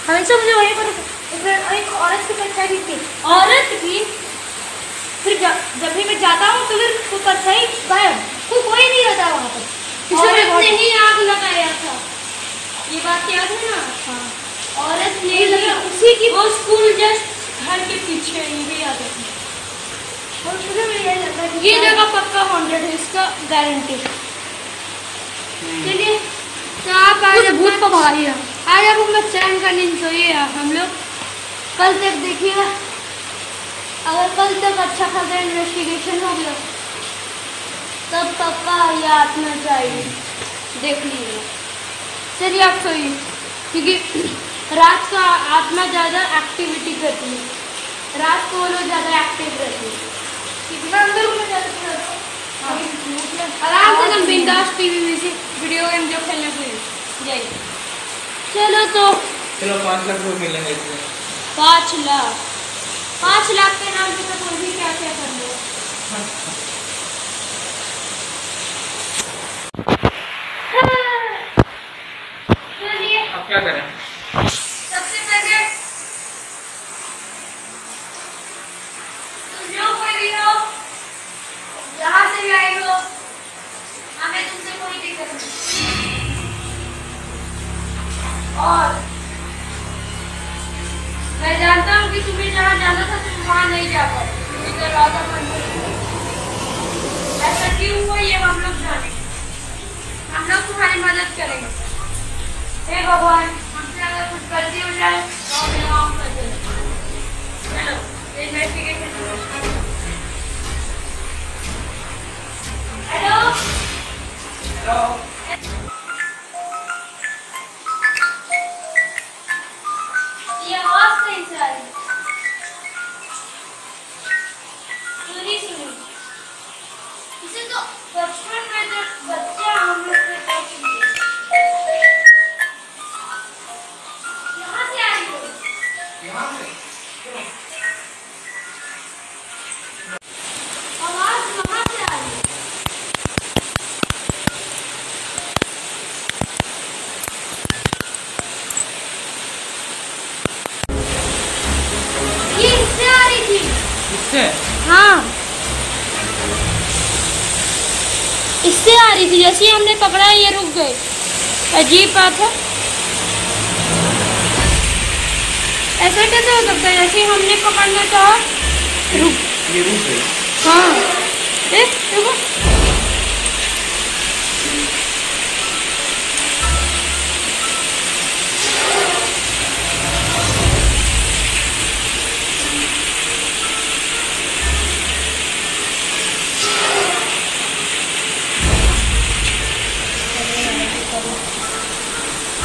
[SPEAKER 4] हमेशा मुझे वहीं पर एक औरत की परछाई दिखती है।
[SPEAKER 2] औरत की?
[SPEAKER 4] फिर जब भी मैं जाता हूँ तो फिर वो परछाई गायब, कोई नहीं रहता वहाँ पर।
[SPEAKER 2] औरत ने ही आग लगाया था, ये बात याद है ना?
[SPEAKER 4] हाँ,
[SPEAKER 2] औरत ने ही
[SPEAKER 4] उसी की
[SPEAKER 2] वो स्कूल जस्ट घर के पीछे, ये भी याद है।
[SPEAKER 4] और मुझे भी यही लगता है कि
[SPEAKER 2] ये जगह पक्का 100 है, इसका गारंटी। चलिए तो आप आज
[SPEAKER 4] भूत को भगाइए।
[SPEAKER 2] आज आप अपना चैन का नींद सोइए। हम लोग कल तक देखिएगा, अगर कल तक अच्छा खासा इन्वेस्टिगेशन हो गया तब पक्का ये आत्मा चाहिए, देख लीजिए। चलिए आप सोइए, क्योंकि रात का आत्मा ज़्यादा एक्टिविटी करती है, रात को वो लोग ज़्यादा एक्टिव रहती है।
[SPEAKER 4] कितना अंदर में जाता है।
[SPEAKER 2] आराम से हम बिंदास टीवी से वीडियो गेम जो खेलने को जाइए। चलो तो
[SPEAKER 3] चलो 5 लाख रुपए मिलेंगे इसमें।
[SPEAKER 2] 5 लाख के नाम पे तो कोई भी क्या क्या कर लो। चलिए
[SPEAKER 3] अब क्या करें?
[SPEAKER 2] सबसे पहले तुम जो कोई भी हो, जहाँ से भी आए हो, हमें तुमसे कोई दिक्कत नहीं। और मैं जानता हूँ कि तुम्हें जहाँ जाना था तुम वहाँ नहीं जा पाए, तुम्हें तो राधा मंदिर। ऐसा क्यों हुआ ये हम लोग जानेंगे, हम लोग तुम्हारी मदद करेंगे। हे भगवान, हमसे अगर कुछ गलती हो जाए तो हमें माफ कर देना। चलो इन्वेस्टिगेशन शुरू करो। हेलो ये आवाज कहीं से आ रही? सुनी
[SPEAKER 4] आवाज वहां से आ रही है। ये इससे आ रही थी।
[SPEAKER 3] इससे
[SPEAKER 2] हाँ, इससे आ रही थी। जैसे ही हमने पकड़ा ये रुक गए। अजीब बात है, ऐसा कैसे हो सकता है? जैसे ही हमने पकड़ना चाहा रुक।
[SPEAKER 3] ये रुक गई।
[SPEAKER 2] हाँ, देखो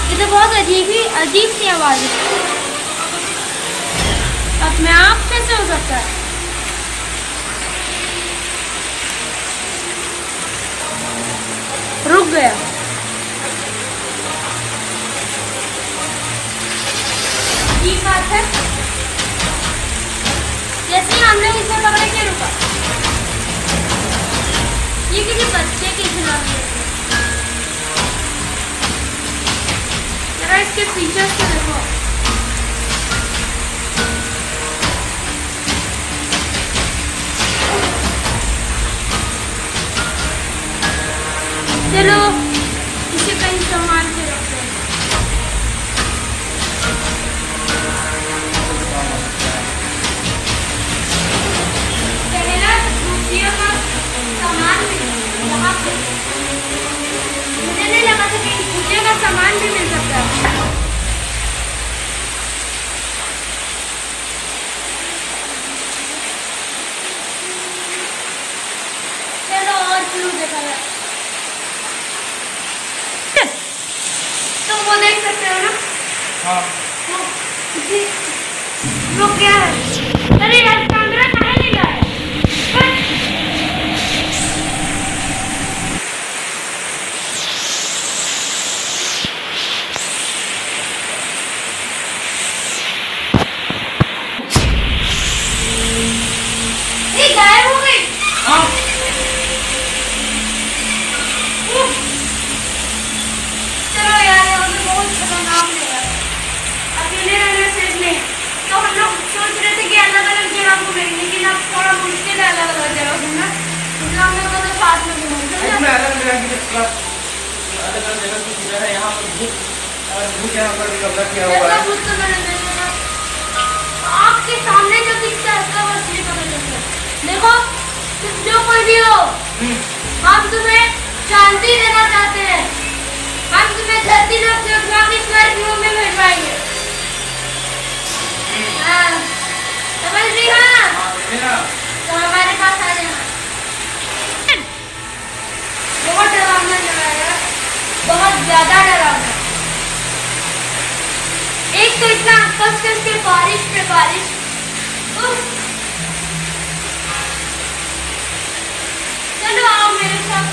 [SPEAKER 2] ये तो बहुत अजीब सी आवाज है। अपने आप कैसे हो सकता है? रुक गया। ये बात है, जैसे ही हमने इसे पकड़े के रुका। ये किसी बच्चे के खिलाफ है। जरा इसके फीचर्स को देखो। चलो इसे कहीं संभाल के रखते हैं। पहले ना दूसरियों का सामान भी वहाँ पे मुझे नहीं लगा था कि दूसरे का सामान भी मिल सकता है। चलो और क्लू देखा जाए। तो वो देख सकते हो ना?
[SPEAKER 3] हाँ
[SPEAKER 4] वो क्या है? अरे यार कैमरा कहाँ ले गया है? ये गायब हो गई।
[SPEAKER 3] हाँ
[SPEAKER 4] चलो यार ये हमें बहुत खतरनाक लग रहा है। अकेले रहने से नहीं तो हम लोग सोच रहे थे कि अलग अलग जगह घूमेंगे, लेकिन अब थोड़ा मुश्किल है अलग अलग जगह घूमना, इसलिए हम लोग तो साथ में घूमेंगे।
[SPEAKER 3] इसमें अलग जगह की जगह है। यहाँ पर भूत यहाँ पर कब्जा किया हुआ
[SPEAKER 4] ऐसा
[SPEAKER 3] है।
[SPEAKER 4] कुछ तो मैंने देखा था। आपके सामने जो दिखता है उसका बस ये पता चलता है। देखो तुम जो कोई भी हो, हम तुम्हें शांति देना चाहते हैं। हम तुम्हें धरती लोक से उठवा के स्वर्ग लोक में भेजवाएंगे। हाँ, समझ रही हो ना? तो हमारे पास आ जाना। बहुत डरावना जगह है यार, बहुत ज्यादा डरावना। एक तो इतना कस कस के बारिश पे बारिश। उफ। चलो आओ मेरे साथ।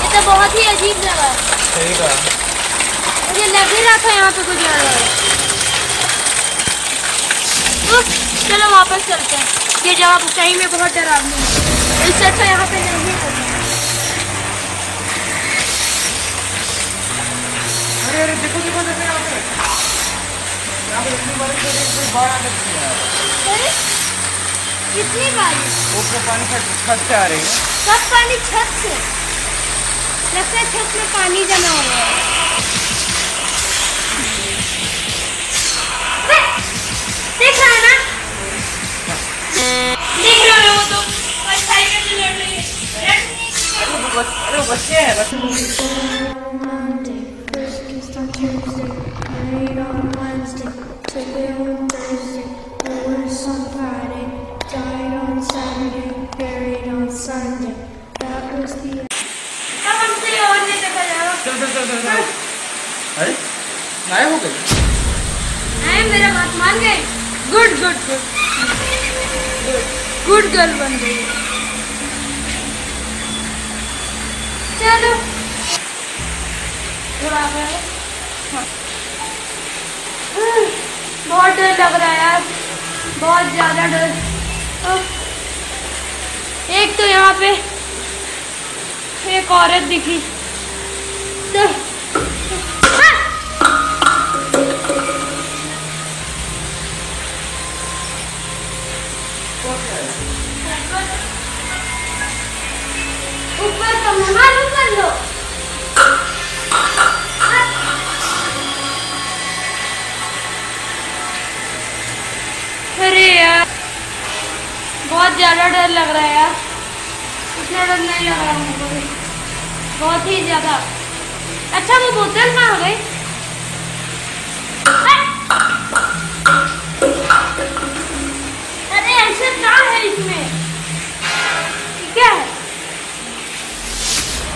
[SPEAKER 4] ये तो बहुत ही अजीब जगह है।
[SPEAKER 3] सही कहा।
[SPEAKER 2] मुझे लग ही रहा था यहाँ पे कुछ आ रहा है। चलो वापस चलते हैं। ये जगह सही में बहुत डरावनी है। इससे अच्छा यहाँ पे नहीं है।
[SPEAKER 3] अरे अरे देखो देखो देखो यहाँ पे इतनी बारिश हो रही है, कोई बाढ़ आ सकती है।
[SPEAKER 4] अरे कितनी बारिश?
[SPEAKER 3] ऊपर पानी छत से आ रही है।
[SPEAKER 4] सब पानी छत से। लगता है छत में पानी जमा हो गया है। देख रहा है ना? देख रहा है वो तो परछाई कैसे लड़ रही है।
[SPEAKER 3] अरे बच्चे हैं।
[SPEAKER 5] Monday, first kissed on Tuesday, married on Wednesday, took it on Thursday, divorced on Friday, died on Saturday, buried on Sunday. That was the
[SPEAKER 4] अब हमसे और नहीं देखा जाएगा।
[SPEAKER 3] चल। अरे गायब हो गई।
[SPEAKER 2] नहीं, मेरा बात मान गए। Good good good good girl बन गई।
[SPEAKER 4] चल
[SPEAKER 2] हेलो थोड़ा आ गया। हाँ। बहुत डर लग रहा है यार, बहुत ज़्यादा डर। एक तो यहाँ पे एक औरत दिखी तो ऊपर कमरा मालूम कर लो। अरे यार बहुत ज़्यादा डर लग रहा है यार, इतना डर नहीं लग रहा मुझको भी, बहुत ही ज़्यादा। अच्छा वो बोतल कहाँ हो गई? अरे ऐसे क्या है इसमें? क्या है?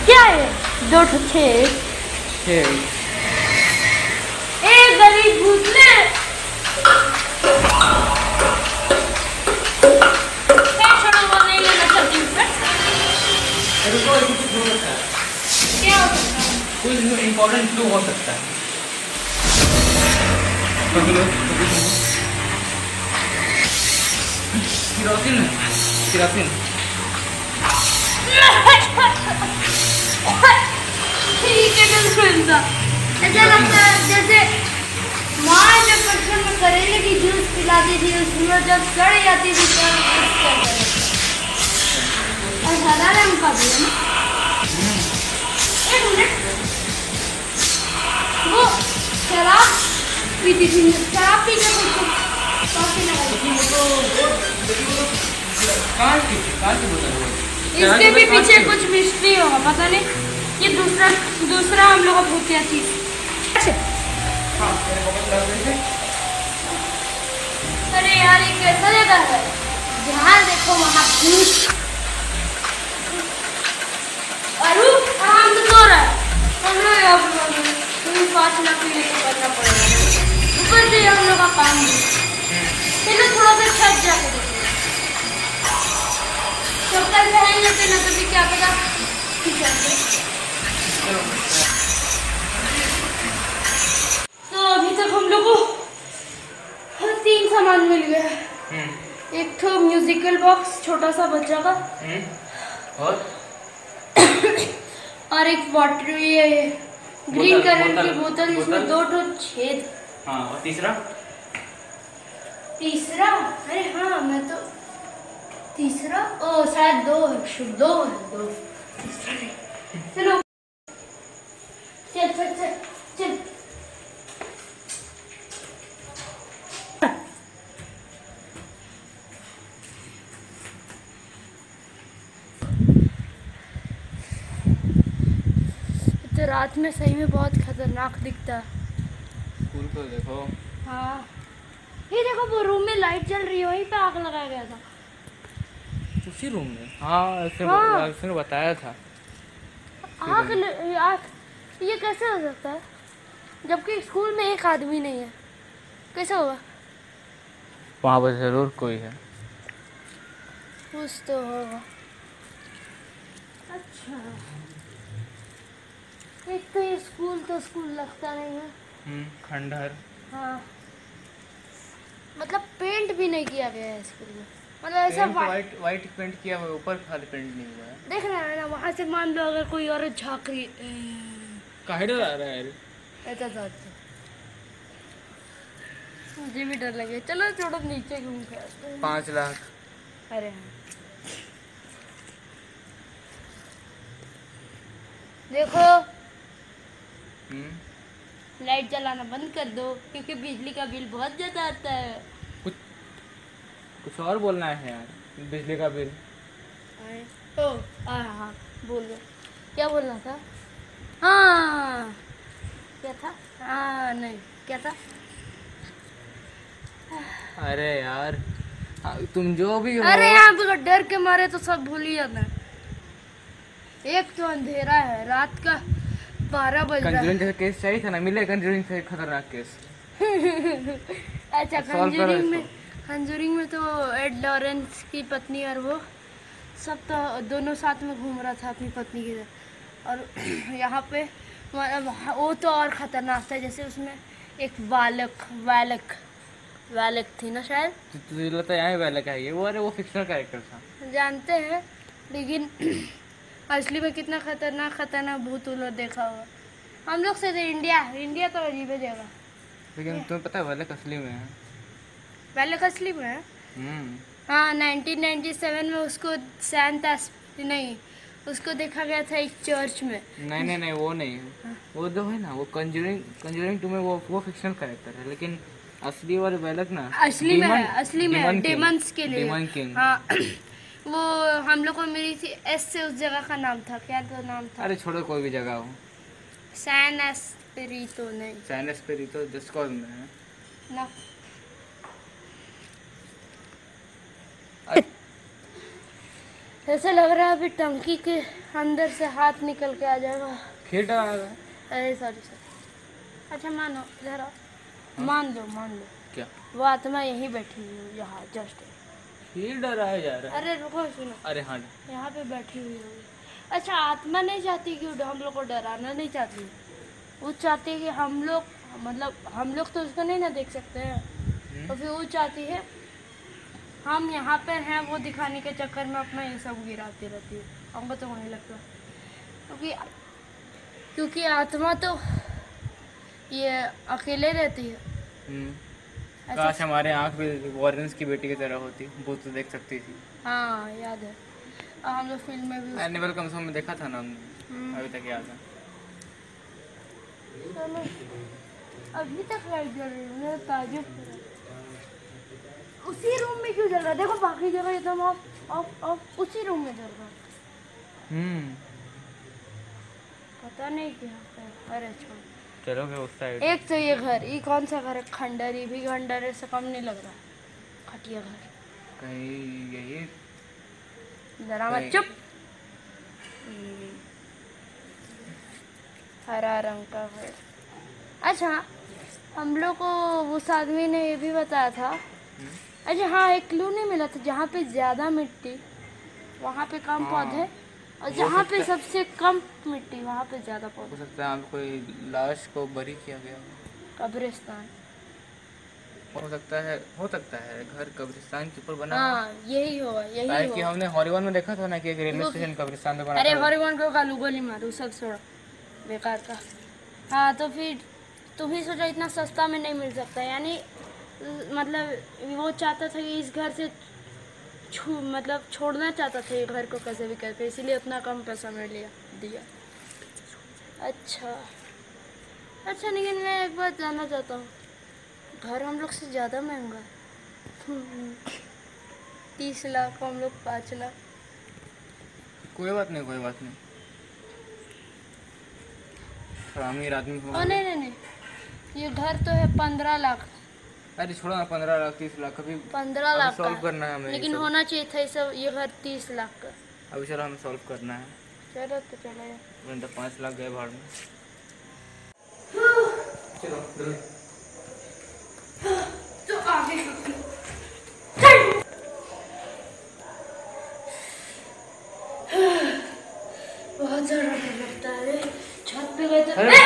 [SPEAKER 2] क्या है? 2 6 एक गरीब भूतले क्या हो सकता है?
[SPEAKER 3] कुछ इम्पोर्टेंट क्लू हो सकता है। किरोसिन किरोसिन
[SPEAKER 2] ठीक है बिल्कुल सा। ऐसा लगता है जैसे माँ जब बचपन में करेले की जूस पिलाती थी, उसमें जब सड़ जाती थी तो हरा रंग का भी है ना। एक मिनट, वो शराब पीती थी, शराब पी के मुझको कॉफी लगाई।
[SPEAKER 3] कहाँ की बोतल है?
[SPEAKER 2] इसके भी पीछे कुछ मिस्ट्री होगा, पता नहीं। ये दूसरा हम लोग का भूतिया चीज। अरे यार ये कैसा जगह है, जहाँ देखो वहाँ भूत। अरु आराम से सो रहा है, हम लोग यहाँ पर 5 लाख लेके करना पड़ेगा, ऊपर से हम लोग का काम है। चलो थोड़ा सा छत जाके देखो, चक्कर पहन लेते ना, कभी क्या पता तो अभी तक हम लोग को 3 सामान मिल गया। एक तो म्यूजिकल बॉक्स छोटा सा बच्चा का, और एक वाटर ये ग्रीन कलर की बोतल जिसमें 2 छेद।
[SPEAKER 3] हाँ, और तीसरा
[SPEAKER 2] अरे हाँ मैं तो तीसरा ओ शायद 2 है, 2 है, 2 तीसरा नहीं। चलो चल तो रात में सही में बहुत खतरनाक दिखता है।
[SPEAKER 3] स्कूल को देखो।
[SPEAKER 2] हाँ ये देखो, वो रूम में लाइट जल रही है, वहीं पे आग लगाया गया था।
[SPEAKER 3] उसी रूम में? हाँ, उसने बताया था।
[SPEAKER 2] आग ये कैसे हो सकता है जबकि स्कूल में एक आदमी नहीं है? कैसे होगा?
[SPEAKER 3] वहाँ पर जरूर कोई है।
[SPEAKER 2] कुछ तो होगा। अच्छा एक तो ये स्कूल लगता नहीं है।
[SPEAKER 3] खंडहर।
[SPEAKER 2] हाँ मतलब पेंट भी नहीं किया गया है स्कूल में, मतलब ऐसा
[SPEAKER 3] वाइट पेंट किया हुआ है, ऊपर खाली पेंट नहीं हुआ है।
[SPEAKER 2] देख रहा है ना, वहाँ से मान लो अगर कोई और झाँक रही
[SPEAKER 3] काहे डर आ रहा है?
[SPEAKER 2] ऐसा सोचते मुझे भी डर लगे। चलो छोड़ो नीचे घूम के आते हैं।
[SPEAKER 3] 5 लाख।
[SPEAKER 2] अरे हाँ देखो लाइट जलाना बंद कर दो क्योंकि बिजली का बिल बहुत ज़्यादा आता है।
[SPEAKER 3] कुछ और बोलना है यार, बिजली का बिल।
[SPEAKER 2] हाँ बोलो, क्या बोलना था? हाँ क्या था? हाँ नहीं क्या था?
[SPEAKER 3] अरे यार तुम जो भी हो।
[SPEAKER 2] अरे यहाँ पे डर के मारे तो सब भूल ही जाता है। एक तो अंधेरा है, रात का 12 बज रहा है।
[SPEAKER 3] कंजूरिंग जैसा केस चाहिए था ना, मिले कंजूरिंग से खतरनाक केस।
[SPEAKER 2] अच्छा कंजूरिंग में तो एड लॉरेंस की पत्नी और वो सब तो दोनों साथ में घूम रहा था अपनी पत्नी के साथ। और यहाँ पे वो तो और ख़तरनाक था, जैसे उसमें एक वालक थी ना शायद,
[SPEAKER 3] तुझे लगता है यहाँ वैलक है ये? वो अरे वो फिक्शनल कैरेक्टर था।
[SPEAKER 2] जानते हैं, लेकिन असली में कितना खतरनाक भूत उन लोग देखा हुआ। हम लोग से तो इंडिया तो अजीब है जगह।
[SPEAKER 3] लेकिन तुम्हें पता है वैलक असली में है?
[SPEAKER 2] वालक असली में है? हाँ, 1997 में उसको उसको देखा गया था एक चर्च में।
[SPEAKER 3] नहीं वो नहीं, वो जो है ना वो कंजूरिंग टू में वो फिक्शनल कैरेक्टर है, लेकिन असली वाले वैलक ना
[SPEAKER 2] असली में डेमंस के लिए।
[SPEAKER 3] Daemon king.
[SPEAKER 2] हाँ वो हम लोग को मिली थी एस से, उस जगह का नाम था, क्या तो नाम था?
[SPEAKER 3] अरे छोड़ो कोई भी जगह हो।
[SPEAKER 2] सैन एस्पिरितो नहीं,
[SPEAKER 3] सैन एस्पिरितो जस्ट कॉज में है
[SPEAKER 2] ना। ऐसा लग रहा है अभी टंकी के अंदर से हाथ निकल के आ जाएगा।
[SPEAKER 3] फिर डरा है।
[SPEAKER 2] अरे सॉरी। अच्छा मानो जरा, मान लो
[SPEAKER 3] क्या?
[SPEAKER 2] वो आत्मा यहीं बैठी हुई है, यहाँ जस्ट।
[SPEAKER 3] फिर डरा है जा रहा है।
[SPEAKER 2] अरे रुको सुनो,
[SPEAKER 3] अरे हाँ,
[SPEAKER 2] यहाँ पे बैठी हुई होगी। अच्छा आत्मा नहीं चाहती कि हम लोग को डराना नहीं चाहती, वो चाहती है कि हम लोग तो उसको नहीं ना देख सकते हैं, तो फिर वो चाहती है हम यहाँ पे हैं वो दिखाने के चक्कर में अपना ये सब गिराती रहती है। हमको तो नहीं लगता, क्योंकि आत्मा तो ये अकेले रहती है।
[SPEAKER 3] काश हमारे आँख भी वॉरेंस की बेटी की तरह होती, वो तो देख सकती थी।
[SPEAKER 2] हाँ याद है, और हम लोग फिल्म में भी
[SPEAKER 3] एनिमल कम से कम में देखा था ना हमने, अभी तक याद है।
[SPEAKER 2] चलो अभी तक लाइट जल रही है, मेरा ताजुब। उसी रूम में क्यों जल रहा है? देखो बाकी जगह एकदम ऑफ, उसी रूम में जल रहा है। पता नहीं क्या है। अरे छोड़,
[SPEAKER 3] चलोगे उस साइड?
[SPEAKER 2] एक तो ये घर, ये कौन सा घर है? खंडर, ये भी खंडर से कम नहीं लग रहा, खटिया घर।
[SPEAKER 3] कहीं यही
[SPEAKER 2] जरा मत चुप। हरा रंग का घर। अच्छा हम लोग को उस आदमी ने ये भी बताया था। अच्छा हाँ, एक क्लू नहीं मिला था, जहाँ पे ज्यादा मिट्टी वहाँ पे कम पौधे, और जहाँ पे सबसे कम मिट्टी वहाँ पे ज्यादा पौधे।
[SPEAKER 3] हो सकता है यहाँ पे कोई लाश को बरी किया गया हो।
[SPEAKER 2] कब्रिस्तान
[SPEAKER 3] हो सकता है घर कब्रिस्तान के ऊपर बना।
[SPEAKER 2] हाँ यही होगा,
[SPEAKER 3] कि हमने हॉलीवुड में देखा था ना कि एक रेलवे स्टेशन कब्रिस्तान में बना।
[SPEAKER 2] अरे हॉलीवुड को गालू गोली मारू, सब छोड़ो बेकार का। हाँ तो फिर तुम ही सोचो, इतना सस्ता में नहीं मिल सकता, यानी मतलब वो चाहता था कि इस घर से छोड़ना चाहता था ये घर को कैसे भी करके, इसीलिए उतना कम पैसा में दिया। अच्छा लेकिन मैं एक बात जानना चाहता हूँ, घर हम लोग से ज़्यादा महंगा है। 30 लाख, हम लोग 5 लाख।
[SPEAKER 3] कोई बात नहीं, अमीर आदमी हो।
[SPEAKER 2] नहीं, ये घर तो है 15 लाख।
[SPEAKER 3] अरे छोड़ो ना, 15 लाख 30 लाख अभी
[SPEAKER 2] 15 लाख
[SPEAKER 3] सॉल्व करना है हमें,
[SPEAKER 2] लेकिन होना चाहिए था ये घर 30 लाख का।
[SPEAKER 3] अभी चलो हमें सॉल्व करना है।
[SPEAKER 2] चलो तो चलो,
[SPEAKER 3] तो 5 लाख गए भाड़ में। चलो
[SPEAKER 2] तो आगे बहुत ज़्यादा डर लगता है। छत पे गए तो अरे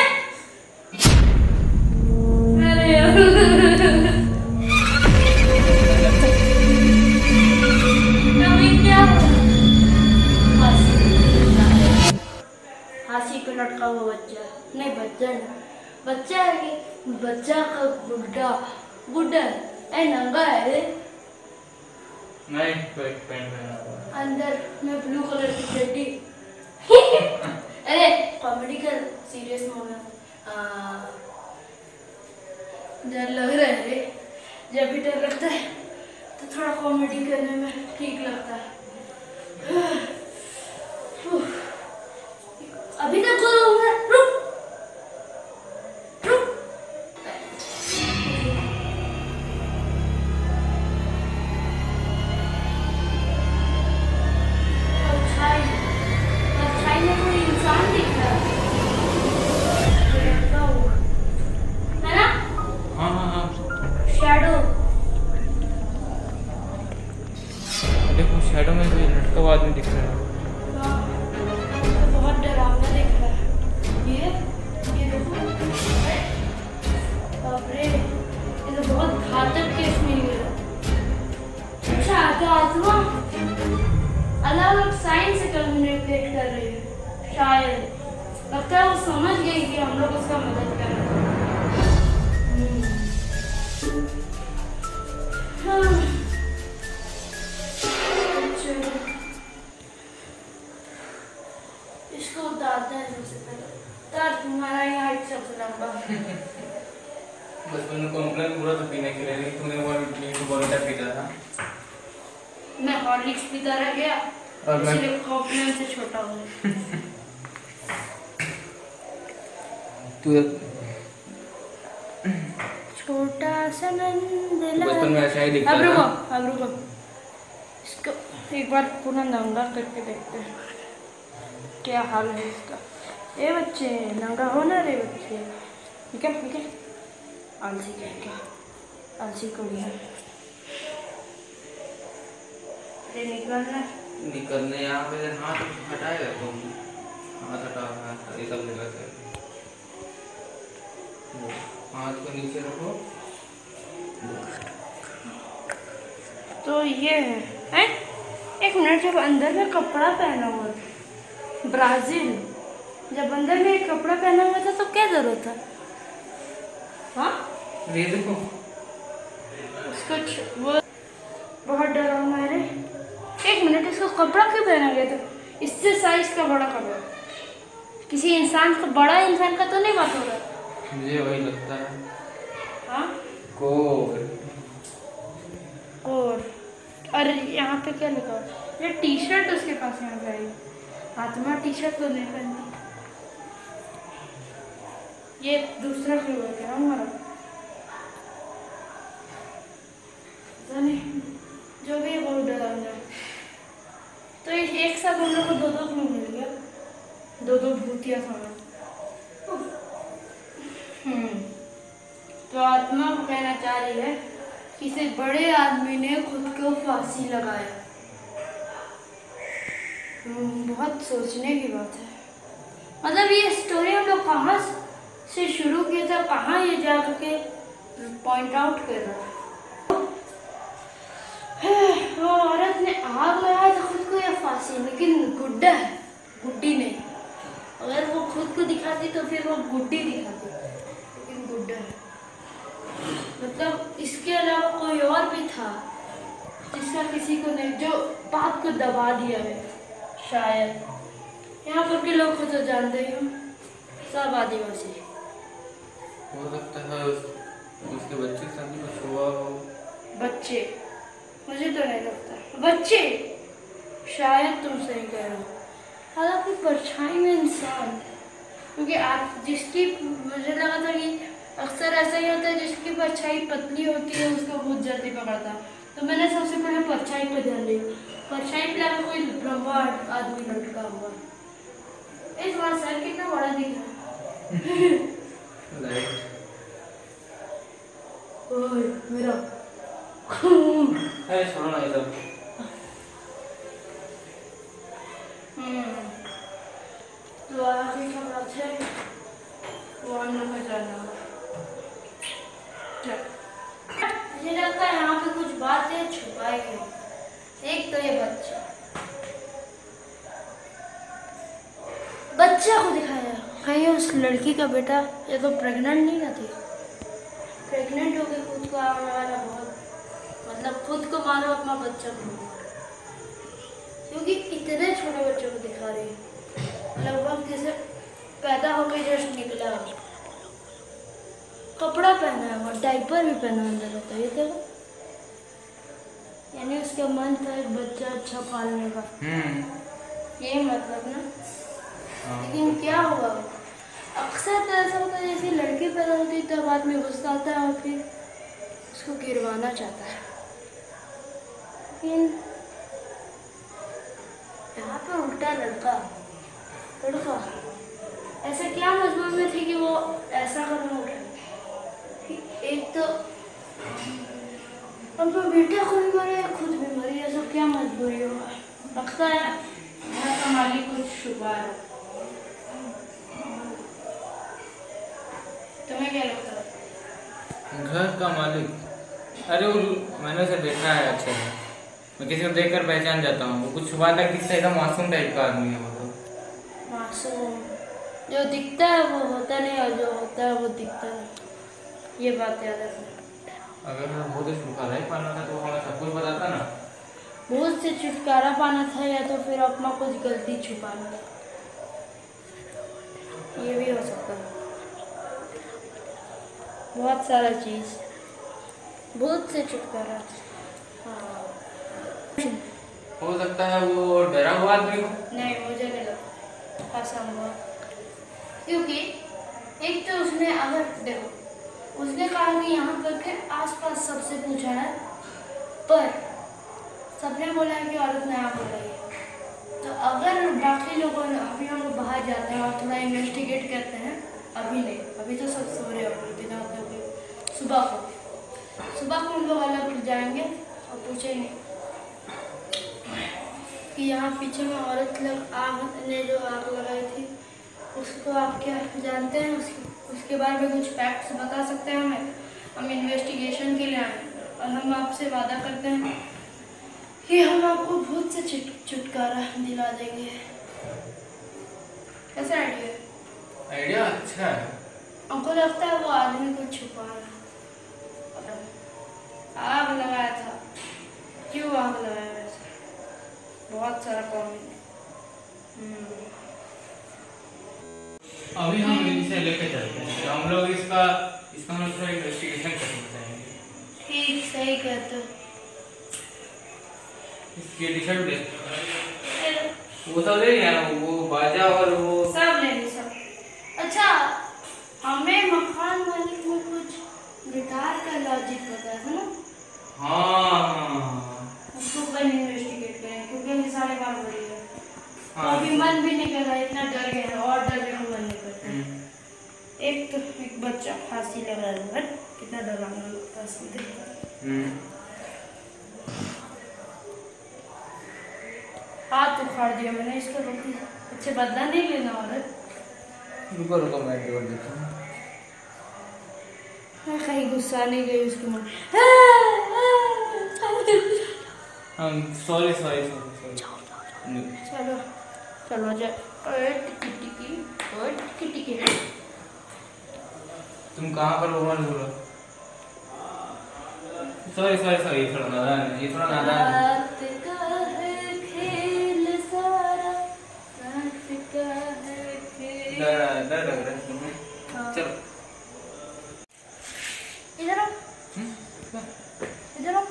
[SPEAKER 2] फांसी पे लटका हुआ बच्चा, नहीं बच्चा है कि बच्चा का गुड्डा है, नंगा है रे।
[SPEAKER 3] नहीं, कोई पैंट पहना हुआ है।
[SPEAKER 2] अंदर में ब्लू कलर की चड्डी। अरे कॉमेडी कर, सीरियस मोड। डर लग रहा है रे, जब भी डर लगता है तो थोड़ा कॉमेडी करने में ठीक लगता है। अभी तक रुक। परछाई में कोई इंसान दिख रहा है ना?
[SPEAKER 3] हाँ।
[SPEAKER 2] शैडो।
[SPEAKER 3] देखो शैडो में कोई लटका हुआ आदमी दिख रहा है।
[SPEAKER 2] है वो लोग साइंस से कम्युनिकेट कर रही है शायद। लगता है वो समझ गई कि हम लोग उसका मदद कर रहे हैं। हाँ। चलो इसको उतारते हैं सबसे पहले। तार तुम्हारा ही हाइट सबसे लंबा।
[SPEAKER 3] बचपन में कॉम्प्लेन पूरा तो पीने के लिए, लेकिन तूने वो बॉर्नविटा पीता था।
[SPEAKER 2] मैं हॉर्लिक्स पीता रह गया
[SPEAKER 3] और मैं
[SPEAKER 2] इसलिए कॉम्प्लेन से छोटा हूँ।
[SPEAKER 3] तू
[SPEAKER 2] छोटा सा नंदलाल।
[SPEAKER 3] बचपन में ऐसा ही दिखता
[SPEAKER 2] अब
[SPEAKER 3] था।
[SPEAKER 2] रुको इसको एक बार पूरा नंगा करके देखते हैं क्या हाल है इसका। ए बच्चे नंगा हो ना रे बच्चे। ठीक है आलसी क्या आलसी को भी है
[SPEAKER 3] निकलने यहाँ पे हाथ हटाएगा तुम, हाथ हटा ये सब जगह से हाथ को नीचे रखो।
[SPEAKER 2] तो ये है एक मिनट, जब अंदर में कपड़ा पहना हुआ था ब्राजील, जब अंदर में एक कपड़ा पहना हुआ था तो क्या जरूरत था? हाँ
[SPEAKER 3] ये देखो
[SPEAKER 2] उसको वो बहुत डरावना है रे। एक मिनट, इसको कपड़ा क्यों पहना गया था? इससे साइज का बड़ा कपड़ा किसी इंसान का, बड़ा इंसान का तो नहीं बात हो रहा।
[SPEAKER 3] मुझे वही लगता है।
[SPEAKER 2] हाँ और यहाँ पे क्या लिखा है? ये टी शर्ट उसके पास यहाँ पे आई। आत्मा टी शर्ट तो नहीं पहनती। ये दूसरा फ्लेवर है हमारा, जो भी बहुत डरावना है। तो एक साथ हम लोग को दो फ्लेवर मिल गया, दो भूतिया खाना। तो आत्मा कहना चाह रही है किसी बड़े आदमी ने खुद को फांसी लगाया। बहुत सोचने की बात है। मतलब ये स्टोरी हम लोग कहाँ से शुरू किया था, कहाँ ये जा करके पॉइंट आउट कर रहा है। वो औरत ने आग लगाया था खुद को या फांसी, लेकिन गुड्डा है, गुड्डी नहीं। अगर वो खुद को दिखाती तो फिर वो गुड्डी दिखाती, लेकिन गुड्डा है। मतलब इसके अलावा कोई और भी था जिसका किसी को नहीं, जो बात को दबा दिया है शायद। यहाँ पर के लोग को तो जानते ही हो, सब आदिवासी।
[SPEAKER 3] हो सकता है उसके बच्चे के साथ कुछ हुआ हो।
[SPEAKER 2] बच्चे? मुझे तो नहीं लगता बच्चे, शायद तुम सही कह रहे हो। हालांकि परछाई में इंसान, क्योंकि आप जिसकी, मुझे लगा था कि अक्सर ऐसा ही होता है जिसकी परछाई पतली होती है उसको बहुत जल्दी पकड़ता है। तो मैंने सबसे पहले परछाई पर ध्यान दिया। परछाई पे लगा कोई लंबा आदमी लटका हुआ। इस बार सर कितना बड़ा दिख रहा है। ओए मेरा
[SPEAKER 3] अरे छोड़ो ना ये सब।
[SPEAKER 2] तो आगे का बात है वो हम लोग को जाना। मुझे लगता है यहाँ पे कुछ बातें छुपाई गई। एक तो ये बच्चा को दिखाया, कहीं उस लड़की का बेटा ये तो प्रेग्नेंट नहीं ना थी, प्रेग्नेंट होकर खुद को आग लगाना बहुत, मतलब खुद को मारो अपना बच्चा को, क्योंकि इतने छोटे बच्चों को दिखा रही है, लगभग जैसे पैदा होकर जस्ट निकला, कपड़ा पहना है और डायपर भी पहना अंदर होता है। ये देखो, यानी उसका मन था एक बच्चा अच्छा पालने का, ये मतलब ना। लेकिन क्या हुआ, अक्सर तो ऐसा होता है जैसे लड़की पैदा होती है तब आदमी गुस्सा आता है और फिर उसको गिरवाना चाहता है। लेकिन यहाँ पर उल्टा लड़का ऐसा क्या मजबूर में थी कि वो ऐसा कदम उठाए। एक तो अपना बेटा को भी मरे, खुद भी मरी, ऐसा क्या मजबूरी होगा। लगता है घर का मालिक कुछ छुपा है। तुम्हें क्या लगता है?
[SPEAKER 3] घर का मालिक? अरे वो मैंने उसे देखा है अच्छे से। मैं किसी को देखकर पहचान जाता हूँ। वो कुछ छुपा तक दिखता है, एकदम मासूम टाइप का आदमी है वो तो।
[SPEAKER 2] मासूम जो दिखता है वो होता नहीं, और जो होता है वो दिखता नहीं। ये बात याद रखना।
[SPEAKER 3] अगर बहुत छुटकारा ही पाना था तो हमें सब कुछ बताता ना।
[SPEAKER 2] भूत से छुटकारा पाना था या तो फिर अपना कुछ गलती छुपाना था, ये भी हो सकता है। बहुत सारा चीज भूत से छुटकारा। हाँ
[SPEAKER 3] हो सकता है वो डरा हुआ आदमी हो।
[SPEAKER 2] नहीं, मुझे नहीं लगता असंभव, क्योंकि एक तो उसने, अगर देखो उसने कहा कि यहाँ करके आसपास सबसे पूछा है, पर सबने बोला है कि औरत नया बोल रही है। तो अगर बाकी लोगों ने, अभी हम लोग बाहर जाते हैं और थोड़ा इन्वेस्टिगेट करते हैं, अभी नहीं, अभी तो सब सो रहे होंगे बिना मतलब सुबह को हम लोग अलग जाएंगे और पूछेंगे कि यहाँ पीछे में औरत लोग आग ने जो आग लगाई थी उसको आप क्या जानते हैं, उसके बारे में कुछ फैक्ट्स बता सकते हैं हमें? हम इन्वेस्टिगेशन के लिए आए और हम आपसे वादा करते हैं कि हम आपको भूत से छुटकारा दिला देंगे। कैसा आइडिया है?
[SPEAKER 3] आइडिया अच्छा है।
[SPEAKER 2] हमको लगता है वो आदमी को छुपा रहा, आग लगाया था, क्यों आग लगाया वैसे? बहुत सारा कॉमेंट।
[SPEAKER 3] अभी हम इनसे लेके चलते हैं, तो हम लोग इसका हम थोड़ा इन्वेस्टिगेशन करना चाहेंगे।
[SPEAKER 2] ठीक, सही कहते हो।
[SPEAKER 3] इसकी टी-शर्ट ले, वो सब ले लिया ना, वो बाजा और वो
[SPEAKER 2] सब ले ली सब। अच्छा, हमें मकान मालिक में कुछ गिटार का लॉजिक पता है ना?
[SPEAKER 3] हाँ
[SPEAKER 2] उसको कल इन्वेस्टिगेट करें, क्योंकि अभी 12:30 बजे है।
[SPEAKER 3] हाँ।
[SPEAKER 2] अभी मन भी नहीं कर रहा, इतना डर गए हैं और डरने का मन नहीं करता। एक तो एक बच्चा फांसी लगा रहा है, कितना डरावना लगता है इसको देख। हाथ उखाड़ दिया मैंने इसको, रोटी अच्छे बदला नहीं लेना औरत।
[SPEAKER 3] रुको रुको मैं जोड़ देता हूँ।
[SPEAKER 2] मैं कहीं गुस्सा नहीं गई उसके मन।
[SPEAKER 3] सॉरी
[SPEAKER 2] चलो चलो जाए। टिकी टिकी।
[SPEAKER 3] तुम कहाँ पर हो मत बोलो। सॉरी थोड़ा नादान है, ये थोड़ा नादान है।
[SPEAKER 2] रात का है खेल सारा, रात का है खेल।
[SPEAKER 3] डर लग रहा है तुम्हें?
[SPEAKER 2] हाँ।
[SPEAKER 3] चलो
[SPEAKER 2] इधर आओ, इधर आओ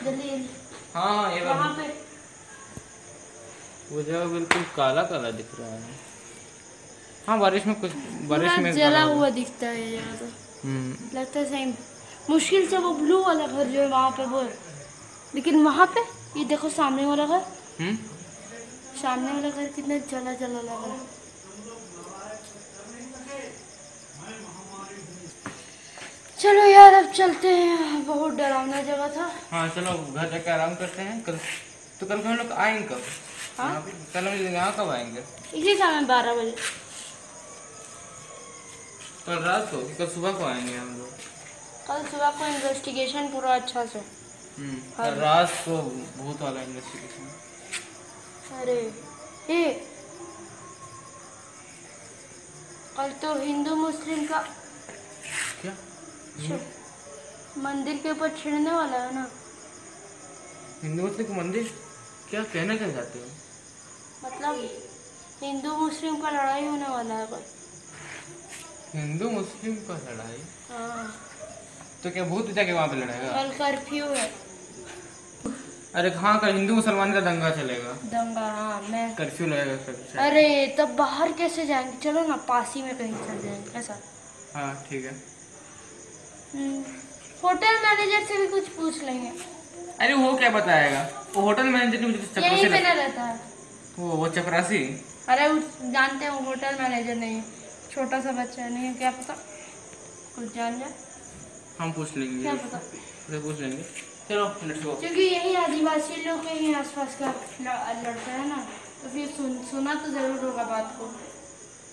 [SPEAKER 2] जल्दी।
[SPEAKER 3] हाँ ये
[SPEAKER 2] वहाँ पे
[SPEAKER 3] वो जगह बिल्कुल काला काला दिख रहा है। हाँ बारिश में
[SPEAKER 2] जला हुआ दिखता है ये तो। लगता है सही मुश्किल से वो ब्लू वाला घर जो है वहाँ पे वो है, लेकिन वहाँ पे ये देखो सामने वाला घर, सामने वाला घर कितना जला जला लग रहा है। चलो यार अब चलते हैं, बहुत डरावना जगह था।
[SPEAKER 3] हाँ चलो घर जाके आराम करते हैं। कल हम लोग आएंगे कब?
[SPEAKER 2] हाँ?
[SPEAKER 3] कल हम यहाँ कब आएंगे?
[SPEAKER 2] इसी समय 12 बजे।
[SPEAKER 3] कल रात को कि कल सुबह को आएंगे हम लोग?
[SPEAKER 2] कल सुबह को इन्वेस्टिगेशन पूरा अच्छा से।
[SPEAKER 3] कल रात को भूत वाला इन्वेस्टिगेशन।
[SPEAKER 2] अरे ये कल तो हिंदू मुस्लिम का
[SPEAKER 3] क्या
[SPEAKER 2] मंदिर के ऊपर छिड़ने वाला है ना?
[SPEAKER 3] हिंदू मुस्लिम का मंदिर? क्या कहना क्या चाहते हो?
[SPEAKER 2] मतलब हिंदू मुस्लिम का लड़ाई होने वाला है कल।
[SPEAKER 3] हिंदू मुस्लिम का लड़ाई?
[SPEAKER 2] हाँ,
[SPEAKER 3] तो क्या भूत जाके वहाँ पे लड़ाएगा?
[SPEAKER 2] कल कर्फ्यू है।
[SPEAKER 3] अरे हाँ कल हिंदू मुसलमान का दंगा चलेगा।
[SPEAKER 2] दंगा? हाँ, मैं
[SPEAKER 3] कर्फ्यू लगेगा कल।
[SPEAKER 2] अरे तब बाहर कैसे जाएंगे? चलो ना पास ही में कहीं चल जाएंगे, कैसा?
[SPEAKER 3] हाँ ठीक है।
[SPEAKER 2] होटल मैनेजर से भी कुछ पूछ लेंगे।
[SPEAKER 3] अरे वो क्या बताएगा? वो होटल मैनेजर ने मुझे
[SPEAKER 2] यहीं पे ना रहता है
[SPEAKER 3] वो चपरासी।
[SPEAKER 2] अरे जानते हैं वो होटल मैनेजर नहीं है, छोटा सा बच्चा नहीं है, क्या पता कुछ जान जाए।
[SPEAKER 3] हम पूछ लेंगे,
[SPEAKER 2] क्या पता,
[SPEAKER 3] पूछ लेंगे। चलो लेट्स गो।
[SPEAKER 2] क्योंकि यही आदिवासी लोग के ही आसपास का लड़का है ना, तो फिर सुना तो जरूर होगा बात को।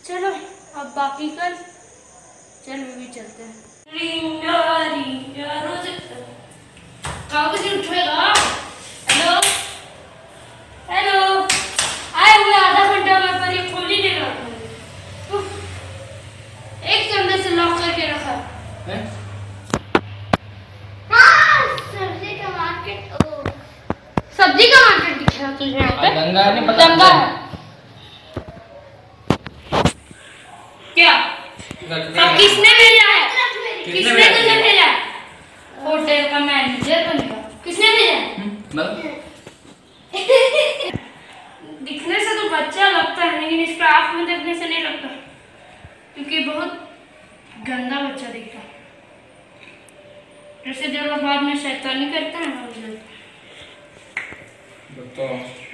[SPEAKER 2] चलो अब बाकी कल चल भी चलते हैं। कागज उठेगा। हेलो अब किसने भेजा है? किसने तुझे भेजा है? होटल का मैनेजर बनेगा। किसने भेजा है? दिखने से तो बच्चा लगता है, लेकिन इसका आँख में देखने से नहीं लगता, क्योंकि बहुत गंदा बच्चा दिखता है। जैसे जो लोग बाद में शैतानी करते हैं ना,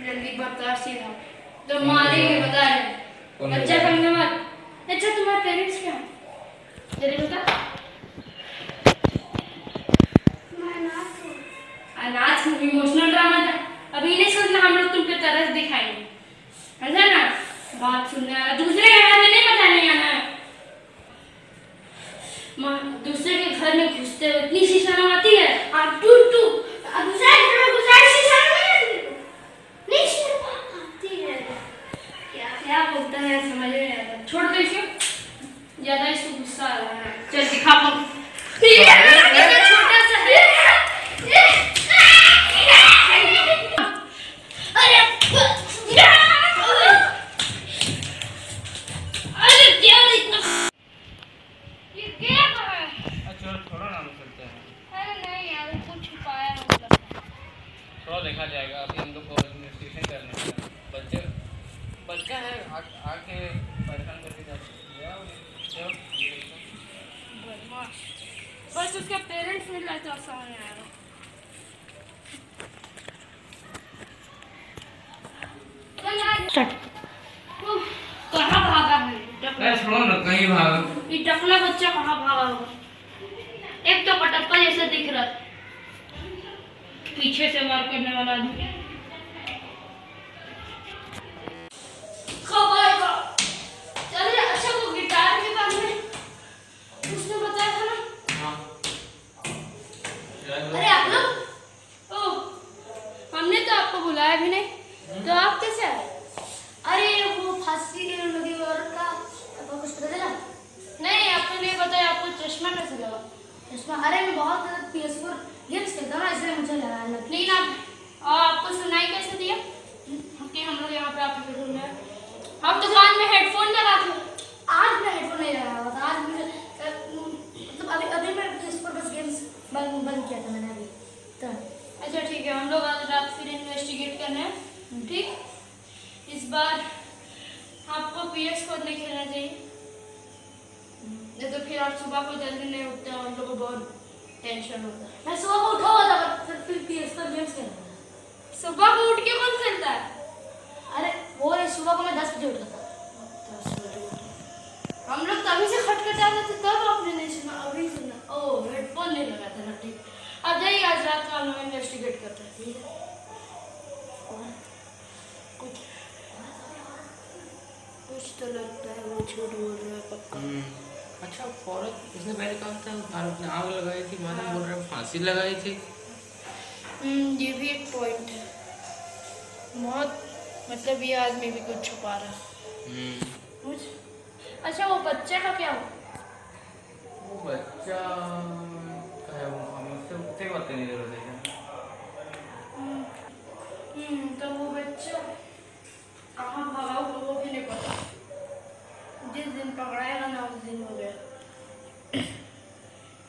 [SPEAKER 2] जल्दी बता सीधा तो मारेंगे, बता रहे बच्चा करने मत। अच्छा तुम्हारे पेरेंट्स क्या हैं? तेरे बता। अनाथ इमोशनल ड्रामा था, अभी नहीं सोचना हम लोग तुमको तरस दिखाएंगे, समझा ना? बात सुनने वाला दूसरे के घर में नहीं बताने आना है। दूसरे के घर में घुसते हुए इतनी सी शर्म आती है। आप दूसरे घर में घुसा शीशा नहीं शर्म आती है। क्या क्या बोलता है समझ में नहीं आता। छोड़ दो इसको, ज्यादा इसको गुस्सा आ रहा है। चल दिखा छोटा सा है।
[SPEAKER 3] देखा जाएगा, अभी हम लोग को इन्वेस्टिगेशन करना है। बच्चा है आके परेशान करके जाते।
[SPEAKER 2] बस उसके पेरेंट्स मिल रहा तो समझ में आएगा। कहाँ भागा है?
[SPEAKER 3] कहीं भागा।
[SPEAKER 2] ये टकला बच्चा कहाँ भागा होगा? एक तो पटक्का जैसा दिख रहा है, पीछे से वार करने वाला आदमी। चलिए, अच्छा वो गिटार के बारे में उसने बताया था ना? अरे आप लोग, ओ हमने तो आपको बुलाया भी नहीं, तो आप कैसे आए?
[SPEAKER 4] अरे वो फांसी लगी औरत का आपको कुछ पता चला?
[SPEAKER 2] नहीं, आपको नहीं बताया। आपको चश्मा कैसे लगा?
[SPEAKER 4] चश्मा? अरे मैं बहुत PS4 गेम्स खेलता हूँ ना, इसलिए मुझे लगा है।
[SPEAKER 2] लेकिन आपको सुनाई कैसे दिया कि हम लोग यहाँ पे आपके रूम में? हम तो कान में हेडफोन लगा थे।
[SPEAKER 4] आज मैं हेडफोन नहीं लगा हुआ था। आज मुझे मतलब अभी मैं PS4 बस गेम्स बंद किया था मैंने अभी तो।
[SPEAKER 2] अच्छा ठीक है, हम लोग आज रात फिर इन्वेस्टिगेट करने हैं। ठीक, इस बार आपको PS4 नहीं खेलना चाहिए, नहीं तो फिर आप सुबह को जल्दी नहीं उठते हैं, हम लोग को बहुत टेंशन होता है।
[SPEAKER 4] मैं सुबह को उठा हुआ था, फिर PS4 गेम्स खेलता था।
[SPEAKER 2] सुबह को उठ के कौन खेलता है?
[SPEAKER 4] अरे वो नहीं, सुबह को मैं 10 बजे उठा था।
[SPEAKER 2] 10 बजे उठा। हम लोग तभी से खटखटाते थे, तब आपने नहीं सुना, अभी सुना। ओह, हेडफोन नहीं लगा था ना। ठीक, अब जाइए, आज रात का हम लोग इन्वेस्टिगेट करते हैं। ठीक है, कुछ तो लगता है वो झूठ बोल रहा है पक्का।
[SPEAKER 3] अच्छा, औरत इसने पहले कहा था आपने आग लगाई थी, बाद में बोल रहा है फांसी लगाई थी।
[SPEAKER 2] ये भी एक पॉइंट है। बहुत मतलब ये आदमी भी कुछ छुपा रहा है। कुछ। अच्छा, वो बच्चे का क्या हुआ?
[SPEAKER 3] वो बच्चा है, वो हमें उससे बात करने की जरूरत है।
[SPEAKER 2] तो वो बच्चा कहाँ भागा होगा वो भी नहीं पता। जिस दिन पकड़ाएगा ना उस दिन हो गया।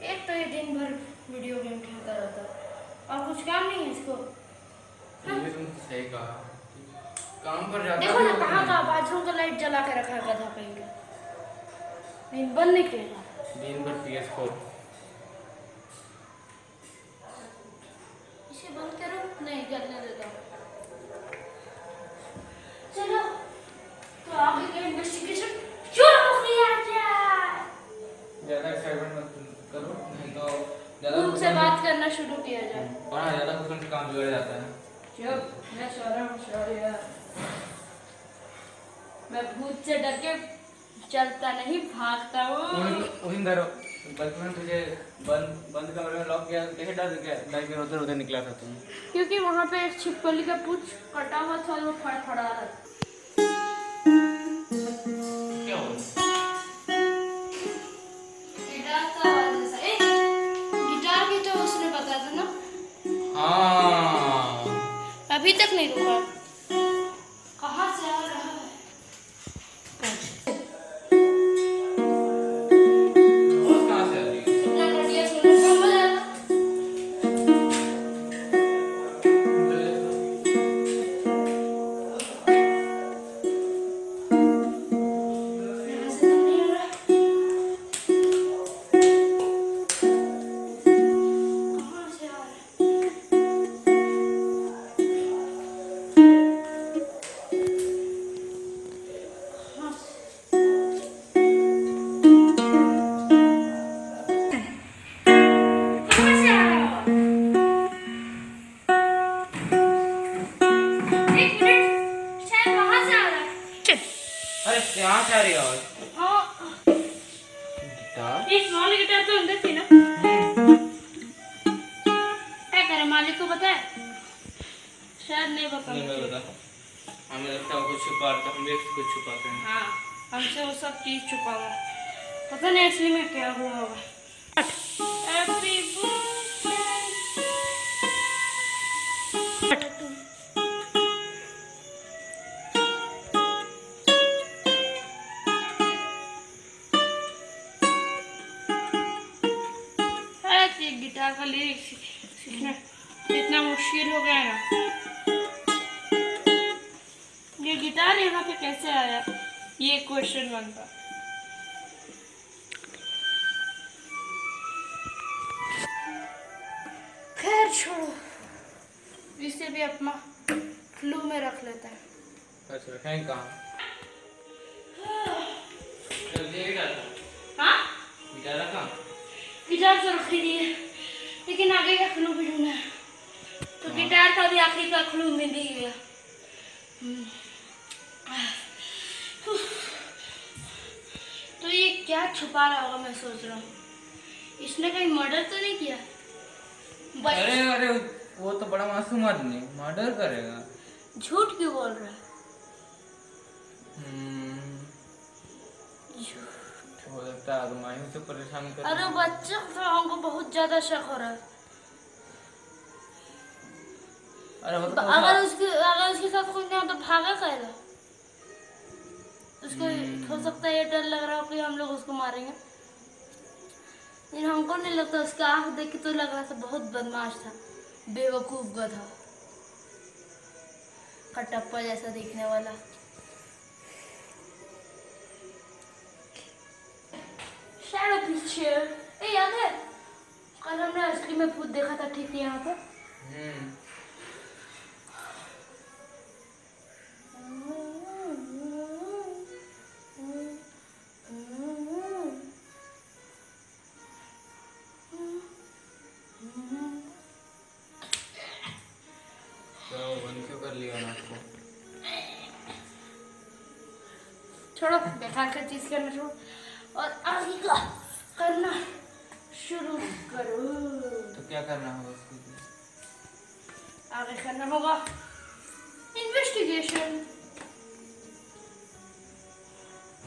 [SPEAKER 2] एक तो ये दिन भर वीडियो गेम खेलता रहता है और कुछ काम नहीं है इसको।
[SPEAKER 3] ये तुम सही कहा, काम पर जाता
[SPEAKER 2] देखो ना कहाँ बाथरूम का लाइट जला के रखा था कहीं का, लेकिन बंद नहीं किया।
[SPEAKER 3] दिन भर PS4।
[SPEAKER 2] इसे बंद करो, नहीं जलने देता हूँ। चलो तो आगे का इन्वेस्टिगेशन शुरू हो गया।
[SPEAKER 3] ज़्यादा एक्साइटमेंट मत करो, नहीं तो ज़्यादा
[SPEAKER 2] उनसे बात करना शुरू किया जाए।
[SPEAKER 3] और हाँ, ज़्यादा कुछ उनसे काम बिगड़ जाता है।
[SPEAKER 2] चुप, मैं सॉरी यार, मैं भूत से डर के चलता नहीं, भागता हूँ।
[SPEAKER 3] उन घर बचपन तुझे बंद कमरे में लॉक किया, कैसे डर के उधर उधर निकला था तुम?
[SPEAKER 2] क्योंकि वहाँ पे एक छिपकली का पूंछ कटा हुआ था और वो फड़फड़ा रहा था।
[SPEAKER 3] क्या हुआ?
[SPEAKER 2] गिटार का आवाज ऐसा। गिटार भी तो उसने बताया था ना।
[SPEAKER 3] हाँ,
[SPEAKER 2] अभी तक नहीं रुका। कहाँ से आ रहा है?
[SPEAKER 3] अरे यहाँ से आ रही है आवाज।
[SPEAKER 2] हाँ
[SPEAKER 3] गिटार
[SPEAKER 2] ये स्मॉल गिटार तो अंदर थी ना। क्या करे मालिक को पता है? शायद नहीं पता
[SPEAKER 3] नहीं मैं बता, हमें लगता है वो कुछ छुपा रहा था, हम भी कुछ छुपाते हैं।
[SPEAKER 2] हाँ हमसे वो सब चीज छुपा हुआ है। पता नहीं असली में क्या हुआ होगा। Happy birthday। गिटार का लिरिक्स सीखना इतना मुश्किल हो गया है ना। ये गिटार यहाँ पे कैसे आया, ये क्वेश्चन बनता। खैर छोड़ो, इसे भी अपना फ्लू में रख लेता है।
[SPEAKER 3] अच्छा रखें कहाँ? चल ये गिटार
[SPEAKER 2] हाँ
[SPEAKER 3] गिटार रखा?
[SPEAKER 2] गिटार तो रख ही दी है, लेकिन आगे का क्लू भी ढूंढना है। तो गिटार का भी आखिर का क्लू मिल ही गया। तो ये क्या छुपा रहा होगा मैं सोच रहा हूँ। इसने कहीं मर्डर तो नहीं किया?
[SPEAKER 3] अरे अरे वो तो बड़ा मासूम आदमी मर्डर करेगा।
[SPEAKER 2] झूठ क्यों बोल रहा है?
[SPEAKER 3] हो सकता है आदमाही से परेशान कर।
[SPEAKER 2] अरे बच्चे तो हमको बहुत ज्यादा शक हो रहा है।
[SPEAKER 3] अरे वो तो
[SPEAKER 2] अगर उसके साथ कोई नहीं हो तो भागा कैला? उसको हो सकता है ये डर लग रहा हो कि हम लोग उसको मारेंगे, लेकिन हमको नहीं लगता। उसका आंख देख के तो लग रहा था बहुत बदमाश था, बेवकूफ गधा, कटप्पा जैसा दिखने वाला। शैडो पिक्चर ए याद है कल हमने असली में भूत देखा था ठीक यहाँ पे।
[SPEAKER 3] तो बंद क्यों कर लिया ना आपको?
[SPEAKER 2] छोड़ो बेकार का चीज करना छोड़ो और आगे का करना शुरू करो।
[SPEAKER 3] तो क्या करना होगा उसके लिए?
[SPEAKER 2] आगे करना होगा इन्वेस्टिगेशन।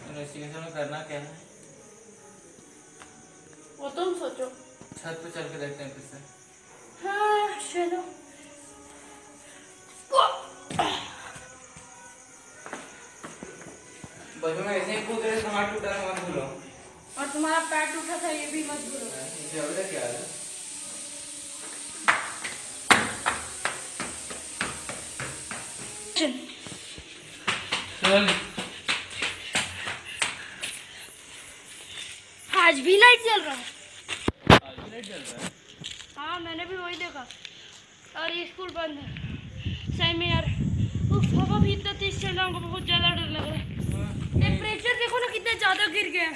[SPEAKER 3] इन्वेस्टिगेशन में करना क्या है?
[SPEAKER 2] वो तुम सोचो।
[SPEAKER 3] छत पे चल के देखते हैं फिर से।
[SPEAKER 2] हाँ चलो।
[SPEAKER 3] बचपन में ऐसे ही कूद रहे थे, हाथ टूटा था मत भूलो।
[SPEAKER 2] और तुम्हारा पैर टूटा था ये भी मत भूलो।
[SPEAKER 3] मुझे अभी तक याद है। चल
[SPEAKER 2] आज भी लाइट जल रहा है।
[SPEAKER 3] आज भी लाइट जल रहा है।
[SPEAKER 2] हाँ मैंने भी वही देखा। और ये स्कूल बंद है सही में यार। उफ हवा भी इतना तेज चल रहा है, हमको बहुत ज्यादा डर लग रहा है। टेम्परेचर देखो ना कितना ज्यादा गिर गया है।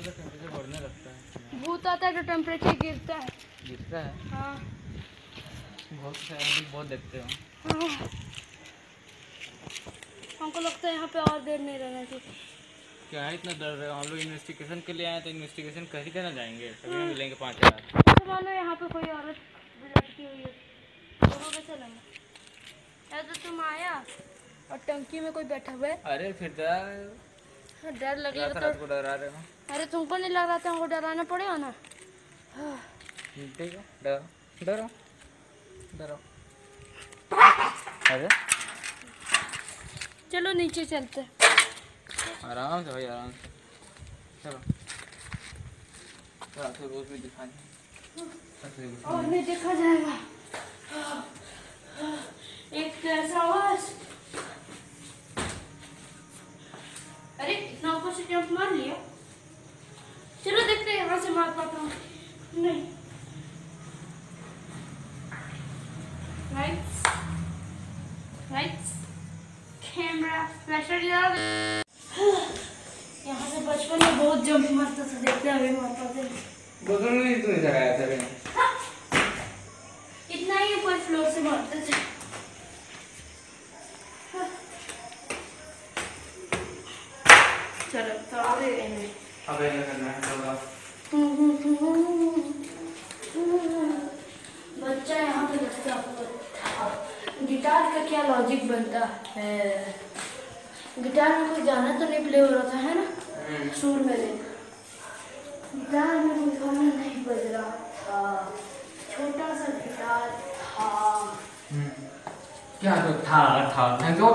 [SPEAKER 3] टेम्परेचर बढ़ने लगता है।
[SPEAKER 2] भूत आता है तो टेम्परेचर गिरता है।
[SPEAKER 3] गिरता है।
[SPEAKER 2] हाँ
[SPEAKER 3] बहुत सारे बहुत देखते हो।
[SPEAKER 2] हाँ हमको लगता है यहाँ पे और देर नहीं रहना चाहिए।
[SPEAKER 3] क्या है इतना डर रहे हो? हम लोग इन्वेस्टिगेशन के लिए आए तो इन्वेस्टिगेशन कर ही देना जाएंगे, तभी में मिलेंगे 5000।
[SPEAKER 2] अच्छा मानो यहाँ पे कोई औरत भी लटकी हुई है तो वहाँ पे चलेंगे। या तो तुम आया और टंकी में कोई बैठा हुआ है।
[SPEAKER 3] अरे फिर
[SPEAKER 2] डर लगेगा
[SPEAKER 3] रात
[SPEAKER 2] तो।
[SPEAKER 3] को डरा रहे हो।
[SPEAKER 2] अरे तुमको नहीं लग रहा था, हमको डराना पड़ेगा ना।
[SPEAKER 3] ठीक है डरो डरो डरो। अरे
[SPEAKER 2] चलो नीचे चलते हैं।
[SPEAKER 3] आराम से भाई आराम से चलो। रात को रोज भी दिखाएंगे।
[SPEAKER 2] और नहीं देखा जाएगा। एक ऐसा आवाज। अरे इतना ऊपर से जंप मार लिया। चलो देखते हैं यहाँ से मार पाता हूँ नहीं। लाइट्स लाइट्स कैमरा फ्लैशर जला दे। यहाँ से बचपन में बहुत जंप मारता था, देखते अभी मार पाते हैं।
[SPEAKER 3] बगल में ही तूने जगाया था रे।
[SPEAKER 2] इतना ही ऊपर फ्लोर से मारते थे। चलो तो दे देंगे।
[SPEAKER 3] अब ये करना है होगा।
[SPEAKER 2] बच्चा यहाँ पे बच्चा गिटार का क्या लॉजिक बनता है? गिटार में कोई गाना तो नहीं प्ले हो रहा था, है ना? सुर में गिटार में कोई गाना नहीं बज रहा था, छोटा सा गिटार था।
[SPEAKER 3] क्या तो था मैं तो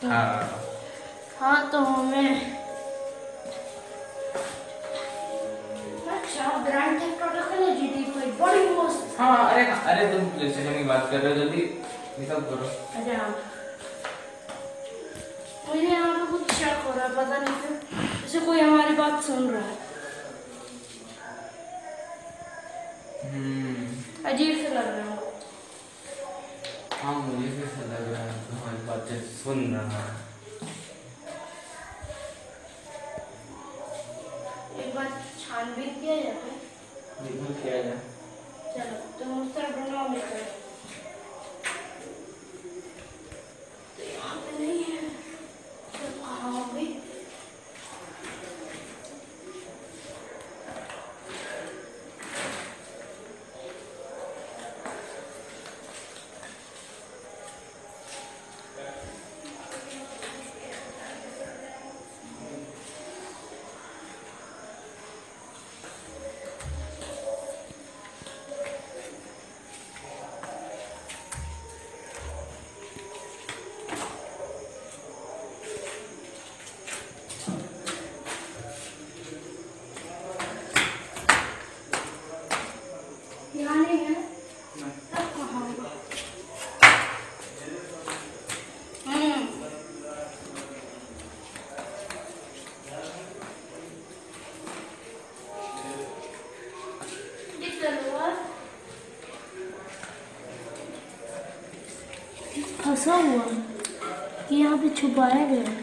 [SPEAKER 3] था।
[SPEAKER 2] हाँ तो हमें अच्छा ब्रांड टेक प्रोडक्ट है ना जीटी कोई बड़ी मस्त।
[SPEAKER 3] हाँ अरे तुम प्लेस्टेशन की बात कर रहे हो, जल्दी ये सब करो।
[SPEAKER 2] अच्छा मुझे यहाँ पे कुछ शक हो रहा है, पता नहीं क्यों, जैसे कोई हमारी बात सुन रहा है। अजीब से लग रहा है।
[SPEAKER 3] हाँ मुझे भी ऐसा लग रहा है तुम्हारी बातें सुन रहा है।
[SPEAKER 2] एक बार छानबीन किया जाए।
[SPEAKER 3] बिल्कुल किया जाए।
[SPEAKER 2] चलो तुम उस तरफ ढूंढो, मैं तो यहाँ पे नहीं है, तो कहाँ हो गई? यहाँ नहीं है, तब कहाँ होगा? ये तलवार फंसा हुआ कि यहाँ पे छुपाया गया है।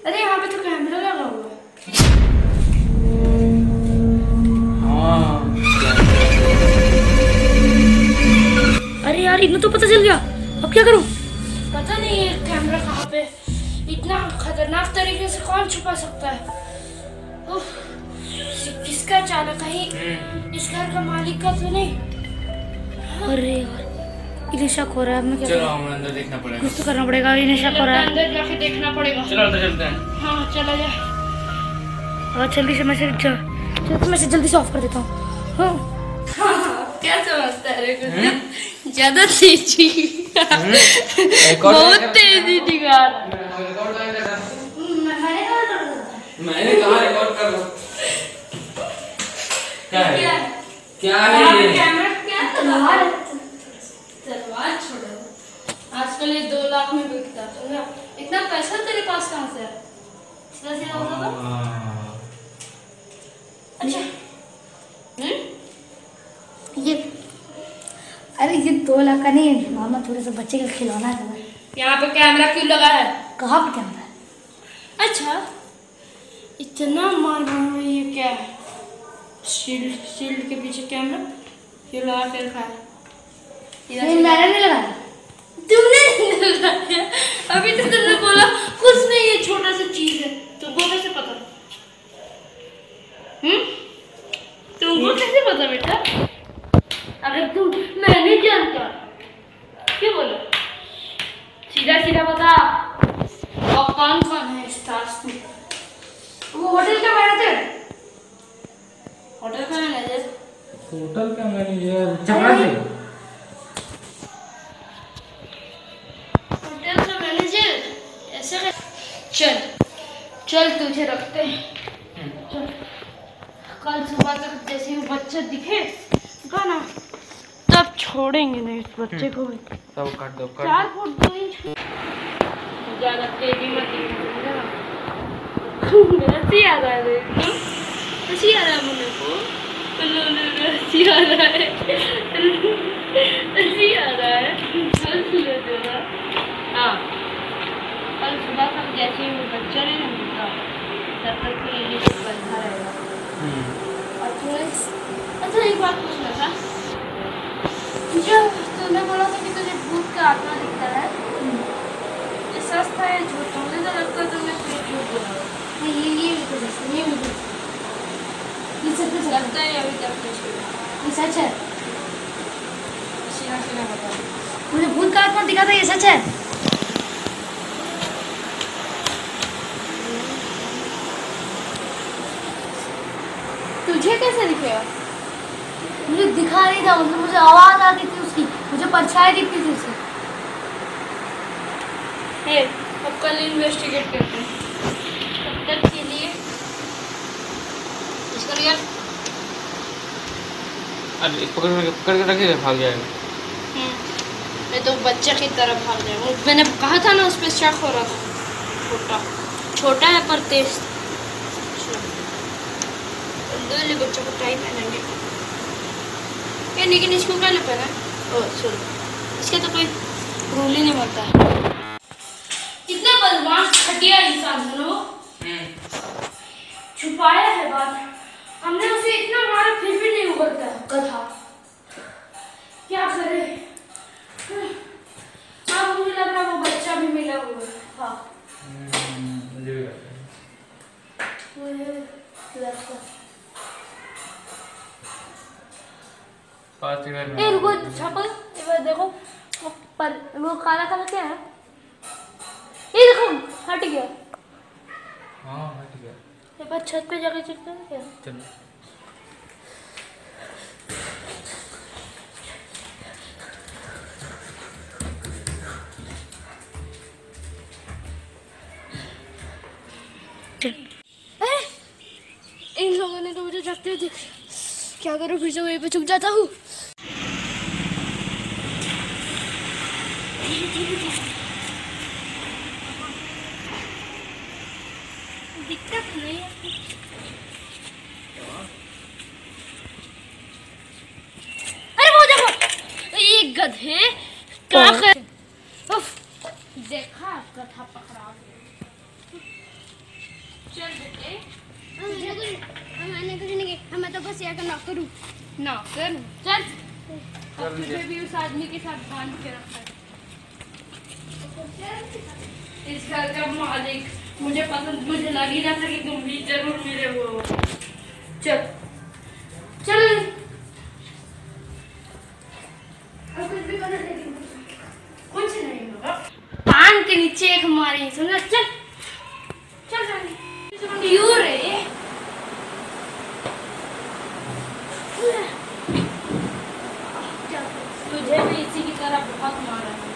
[SPEAKER 2] अरे यहाँ पे तो कैमरा लगा हुआ है। अरे यार इन्हें तो पता चल गया, अब क्या करूं? पता नहीं ये कैमरा कहाँ पे, इतना खतरनाक तरीके से कौन छुपा सकता है? उफ, किसका चालक कहीं इस घर का मालिक का तो नहीं? अरे यार इन्हें शक हो रहा है, अब मैं क्या
[SPEAKER 3] चलो
[SPEAKER 2] करूं?
[SPEAKER 3] हमें अंदर देखना पड़ेगा।
[SPEAKER 2] कुछ तो करना पड़ेगा, इन्हें शक हो रहा है। अंदर जाके देखना पड़ेगा।
[SPEAKER 3] चलो अंदर चलते हैं।
[SPEAKER 2] हाँ चला जा। और जल्दी से मैं से जल्दी से ऑफ कर देता हूँ। हाँ क्या समझता है रे कुछ ज्यादा तेजी बहुत तेजी दिखा रहा।
[SPEAKER 3] मैंने कहा रिकॉर्ड कर लो। क्या है? क्या है ये?
[SPEAKER 2] कैमरा क्या तलवार छोड़ो, आजकल ये 2 लाख में बिकता है। इतना पैसा तेरे पास कहाँ से है? सीधा सीधा बता दो। अच्छा ये अरे ये 2 लाख का नहीं है मामा, थोड़ा सा बच्चे का खिलौना है। यहाँ पे कैमरा क्यों लगा है? कहाँ पे कैमरा है? अच्छा इतना मार रहा है, ये क्या है? शील्ड के पीछे कैमरा क्यों लगा के रखा है? मैंने नहीं लगाया, तुमने नहीं लगाया। अभी तो तुमने बोला कुछ नहीं, ये छोटा सा चीज है, तुमको कैसे पता? तुमको कैसे पता बेटा? अगर तुम मैं नहीं जानता क्यों बोलो? सीधा सीधा बता, और कौन कौन है इस टास्क में? वो होटल का मैनेजर, होटल का मैनेजर,
[SPEAKER 3] होटल का मैनेजर चपरासी।
[SPEAKER 2] होटल का मैनेजर ऐसे चल चल तुझे रखते हैं। चल कल सुबह तक जैसे ही बच्चा दिखे ना तब छोड़ेंगे नहीं इस बच्चे को भी।
[SPEAKER 3] सब काट दो
[SPEAKER 2] 4 फुट 2 इंच ज्यादा तेजी मत दिखा। हंसी आ रहा है, हंसी आ रहा है मुझे को, हंसी आ रहा है, हंसी आ रहा है। हाँ कल सुबह तक जैसे ही वो बच्चा नहीं मिलता तब तक तो ये बंधा रहेगा। और तुम्हें अच्छा एक बात पूछना था, जो तुमने बोला था कि तुझे भूत का आत्मा दिखता है, ये सच था या लगता है अभी तक कुछ हुआ।
[SPEAKER 4] ये सच है?
[SPEAKER 2] सीना सीना बता।
[SPEAKER 4] मुझे भूत का आत्मा दिखा था, ये सच है?
[SPEAKER 2] तुझे कैसे दिखेगा?
[SPEAKER 4] मुझे दिखा नहीं था, मतलब मुझे आवाज आती थी उसकी, मुझे परछाई दिखती थी उसकी।
[SPEAKER 2] हे, अब कल इन्वेस्टिगेट करते हैं। तब तक के लिए इसको यार
[SPEAKER 3] अरे पकड़ के रखिए, भाग जाएगा।
[SPEAKER 2] मैं तो बच्चे की तरह भाग जाएगा। मैंने कहा था ना, उस पर शक हो रहा था। छोटा छोटा है पर तेज। दो बच्चों को टाई पहनेंगे ये, लेकिन इसको क्या पहना है? ओह सॉरी, इसके तो कोई रूल ही नहीं बनता है। कितने बदमाश घटिया इंसान है वो। छुपाया है बात, हमने उसे इतना मारा फिर भी नहीं उगलता गधा। क्या करे? हाँ, मुझे लग रहा है वो बच्चा भी मिला हुआ है। हाँ ए रुको, छापल एक बार देखो वो पर, वो काला काला क्या है? ये देखो हट गया।
[SPEAKER 3] हाँ हट गया।
[SPEAKER 2] एक बार छत पे जाके चेक करें क्या?
[SPEAKER 3] चलो
[SPEAKER 2] इन लोगों ने तो मुझे जागते हुए देख लिया। क्या करूं, फिर से वहीं पे छुप जाता हूँ। दिक्कत नहीं है। अरे वो देखो, ये गधे क्या कर, देखा गधा पकड़ा गया। चल बेटे,
[SPEAKER 5] मैंने कुछ नहीं किया, मैं तो बस यहाँ का नौकर हूँ।
[SPEAKER 2] नौकर चल। अब तुझे भी उस आदमी के साथ बांध के रखा है। इस घर का मालिक मुझे पसंद, मुझे लग ही रहा था कि तुम भी जरूर मिले हो। चल चल, कुछ भी करने देगी, कुछ नहीं होगा। कान के नीचे एक हमारी, समझा? चल चल चल, क्यों रे? तुझे भी इसी की तरह बहुत मारा है।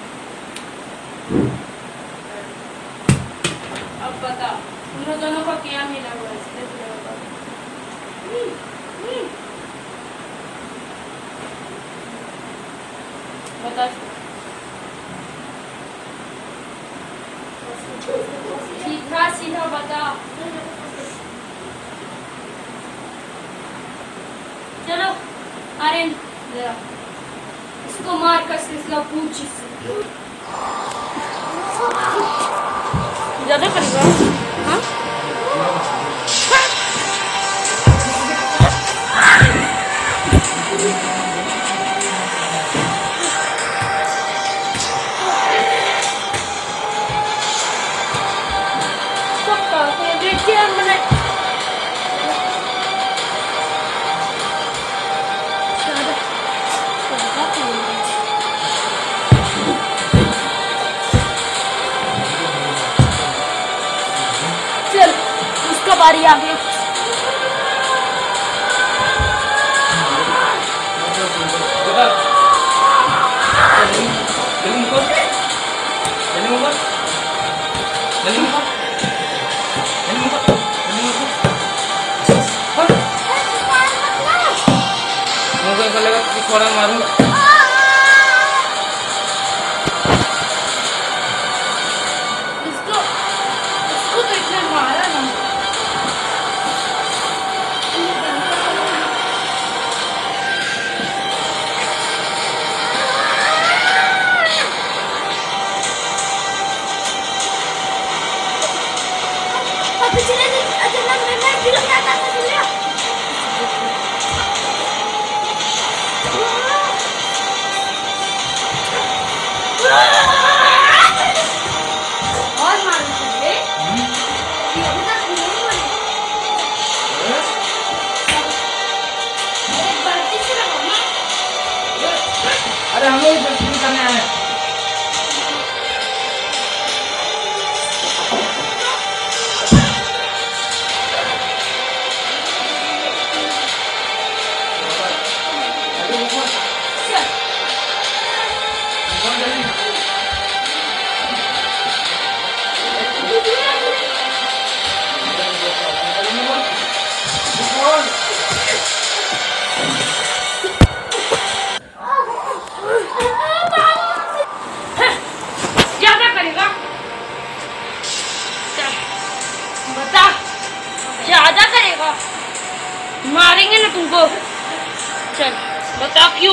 [SPEAKER 2] अब बता, उन दोनों को क्या मिला हुआ है? इसलिए तुझे बता। बता, सीधा सीधा बता। चलो आर्यन, जरा इसको मार कर सिलसिला पूछ इससे। ज्यादा करेगा? हाँ सबका फेवरेट चेयर मैंने बारी आ गई।
[SPEAKER 3] मारूंगा
[SPEAKER 2] इसको तो इतना मारा ना।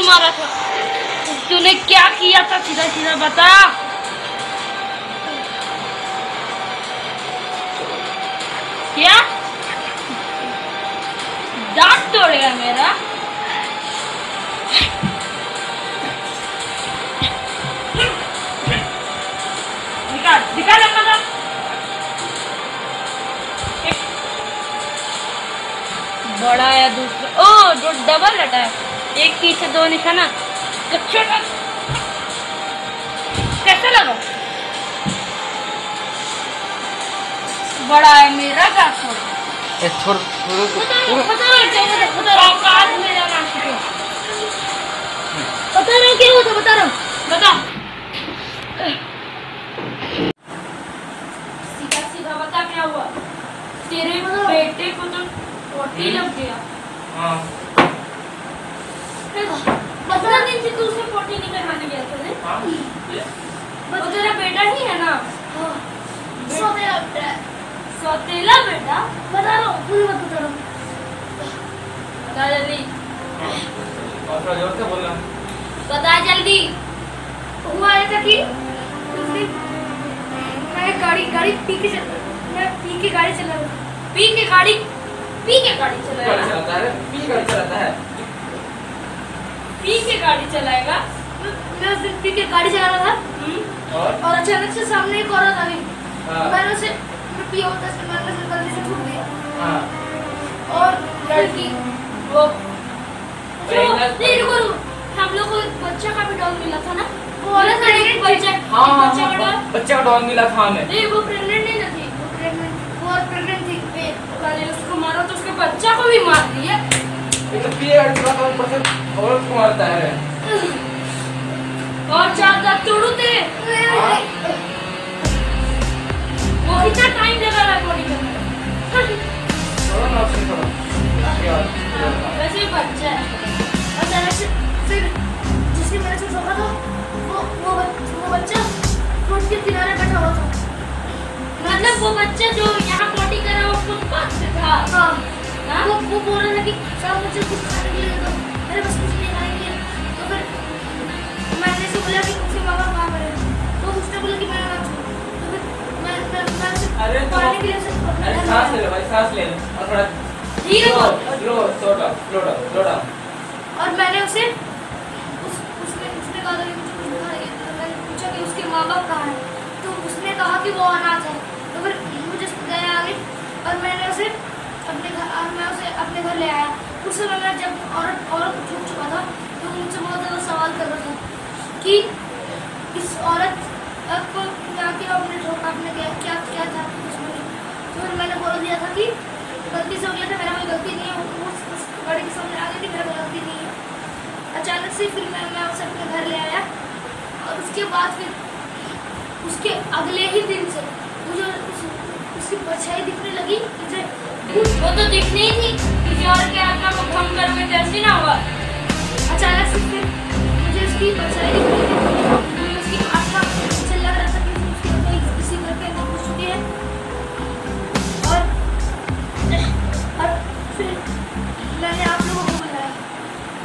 [SPEAKER 2] मारा था? तूने क्या किया था? सीधा सीधा बता। क्या दांत तोड़ेगा मेरा? दिखा लगा था। बड़ा या दूसरा? ओ जो डबल अटैक, एक पीछे दो निशाना। छोटा कैसा लगा? बड़ा है मेरा का छोटा?
[SPEAKER 3] छोड़
[SPEAKER 2] औकात मेरा ना सीखो। बता रहा हूँ क्या हुआ था, बता रहा हूँ, बता। सीधा सीधा बता क्या हुआ? तेरे बेटे को तो पोटी लग गया।
[SPEAKER 3] हाँ
[SPEAKER 2] 15 दिन से तू उसे पोटी नहीं करवाने गया था ना?
[SPEAKER 3] हाँ
[SPEAKER 2] वो तेरा बेटा ही है ना?
[SPEAKER 4] सौतेला बेटा है।
[SPEAKER 2] सौतेला बेटा?
[SPEAKER 4] बता रहा हूँ, पूरी बात बता रहा हूँ।
[SPEAKER 2] बता जल्दी,
[SPEAKER 3] और थोड़ा जोर से बोलना।
[SPEAKER 2] बता जल्दी।
[SPEAKER 4] हुआ ऐसा कि उस दिन मैं गाड़ी पी के गाड़ी चला रहा था।
[SPEAKER 2] पी के गाड़ी चलाएगा?
[SPEAKER 3] गाड़ी चलाता है, गाड़ी चलाता है।
[SPEAKER 2] पी के गाड़ी चलाएगा?
[SPEAKER 4] मैं उस दिन पी के गाड़ी चला रहा था और अचानक से सामने एक औरत आ गई। मैंने उसे पिया होता है, मैंने उसे गलती से ठोक दिया। और
[SPEAKER 2] लड़की वो नहीं, रुको रुको, हम लोग को एक बच्चा का भी डॉग मिला था ना? वो औरत का एक बच्चा का डॉग।
[SPEAKER 3] बच्चा का डॉग मिला था हमें।
[SPEAKER 2] नहीं वो प्रेग्नेंट नहीं ना थी?
[SPEAKER 4] वो प्रेग्नेंट थी।
[SPEAKER 2] पहले उसको मारा तो उसके बच्चा को भी मार दिया।
[SPEAKER 3] ये तो पिए गाड़ी चलाता है, ऊपर से औरत को मारता है।
[SPEAKER 2] और चार दांत तोड़ू तेरे। वो कितना टाइम लगा रहा है बॉडी करने में?
[SPEAKER 3] थोड़ा ना ऑप्शन करो।
[SPEAKER 2] वैसे ही बच्चा है।
[SPEAKER 4] अचानक से फिर जिसने मेरे से ठोका था वो बच्चा रोड के किनारे बैठा हुआ था।
[SPEAKER 2] मतलब वो बच्चा जो यहाँ पॉटी कर रहा है वो फुटपाथ पे था?
[SPEAKER 4] हाँ। वो बोल रहा था कि साहब मुझे कुछ खाने के लिए दो, मेरे पास कुछ नहीं खाने के लिए। तो फिर मैंने से बोला कि उसके माँ बाप कहाँ पर है? तो उसने बोला कि मैं ना छू। तो फिर मैं उसे पानी के लिए
[SPEAKER 3] अरे सांस ले लो भाई, सांस ले लो और थोड़ा
[SPEAKER 2] ठीक है
[SPEAKER 3] स्लो डाउन।
[SPEAKER 4] और मैंने उसे उसने कहा था कि मुझे कुछ खाने के लिए। मैंने पूछा कि उसके माँ बाप कहाँ हैं? तो उसने कहा कि वो अनाथ है। तो फिर मुझे दया आ गई और मैं उसे अपने घर ले आया। उस समय मैं जब औरत छूट चुका था तो मुझसे बहुत ज़्यादा सवाल कर रहा था कि इस औरत को क्या किया आपने, ठोका आपने, क्या था उसमें। तो फिर मैंने बोल दिया था कि गलती से हो गया था, मेरा कोई गलती नहीं है। वो उस गाड़ी के सामने आ गई थी, मेरा कोई गलती नहीं है। अचानक से फिर मैं उसे अपने घर ले आया और उसके बाद फिर उसके अगले ही दिन से मुझे उसकी परछाई दिखने लगी।
[SPEAKER 2] वो तो दिखनी ही थी, किसी और के आत्मा को भंग करके जैसी ना हुआ।
[SPEAKER 4] अचानक से फिर मुझे उसकी परछाई दिखने लगी। उसकी आत्मा मुझे लग रहा था कि उसकी कोई किसी घर के अंदर घुस चुकी है। और फिर मैंने आप लोगों को बुलाया।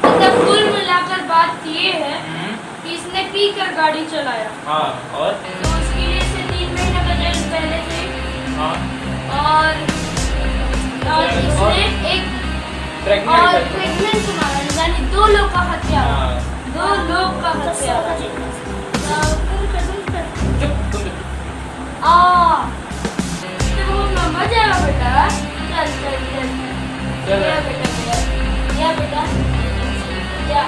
[SPEAKER 2] मतलब कुल मिलाकर बात ये है कि इसने पी कर गाड़ी चलाया।
[SPEAKER 3] हाँ और
[SPEAKER 2] तो उसके लिए इसे 3 महीने का जेल पहले से।
[SPEAKER 3] हाँ
[SPEAKER 2] और इसने एक प्रेग्नेंट को मारा, यानी 2 लोग का हत्या। 2 लोग का हत्या। तो वो मम्मा जाएगा बेटा। चल या बेटा या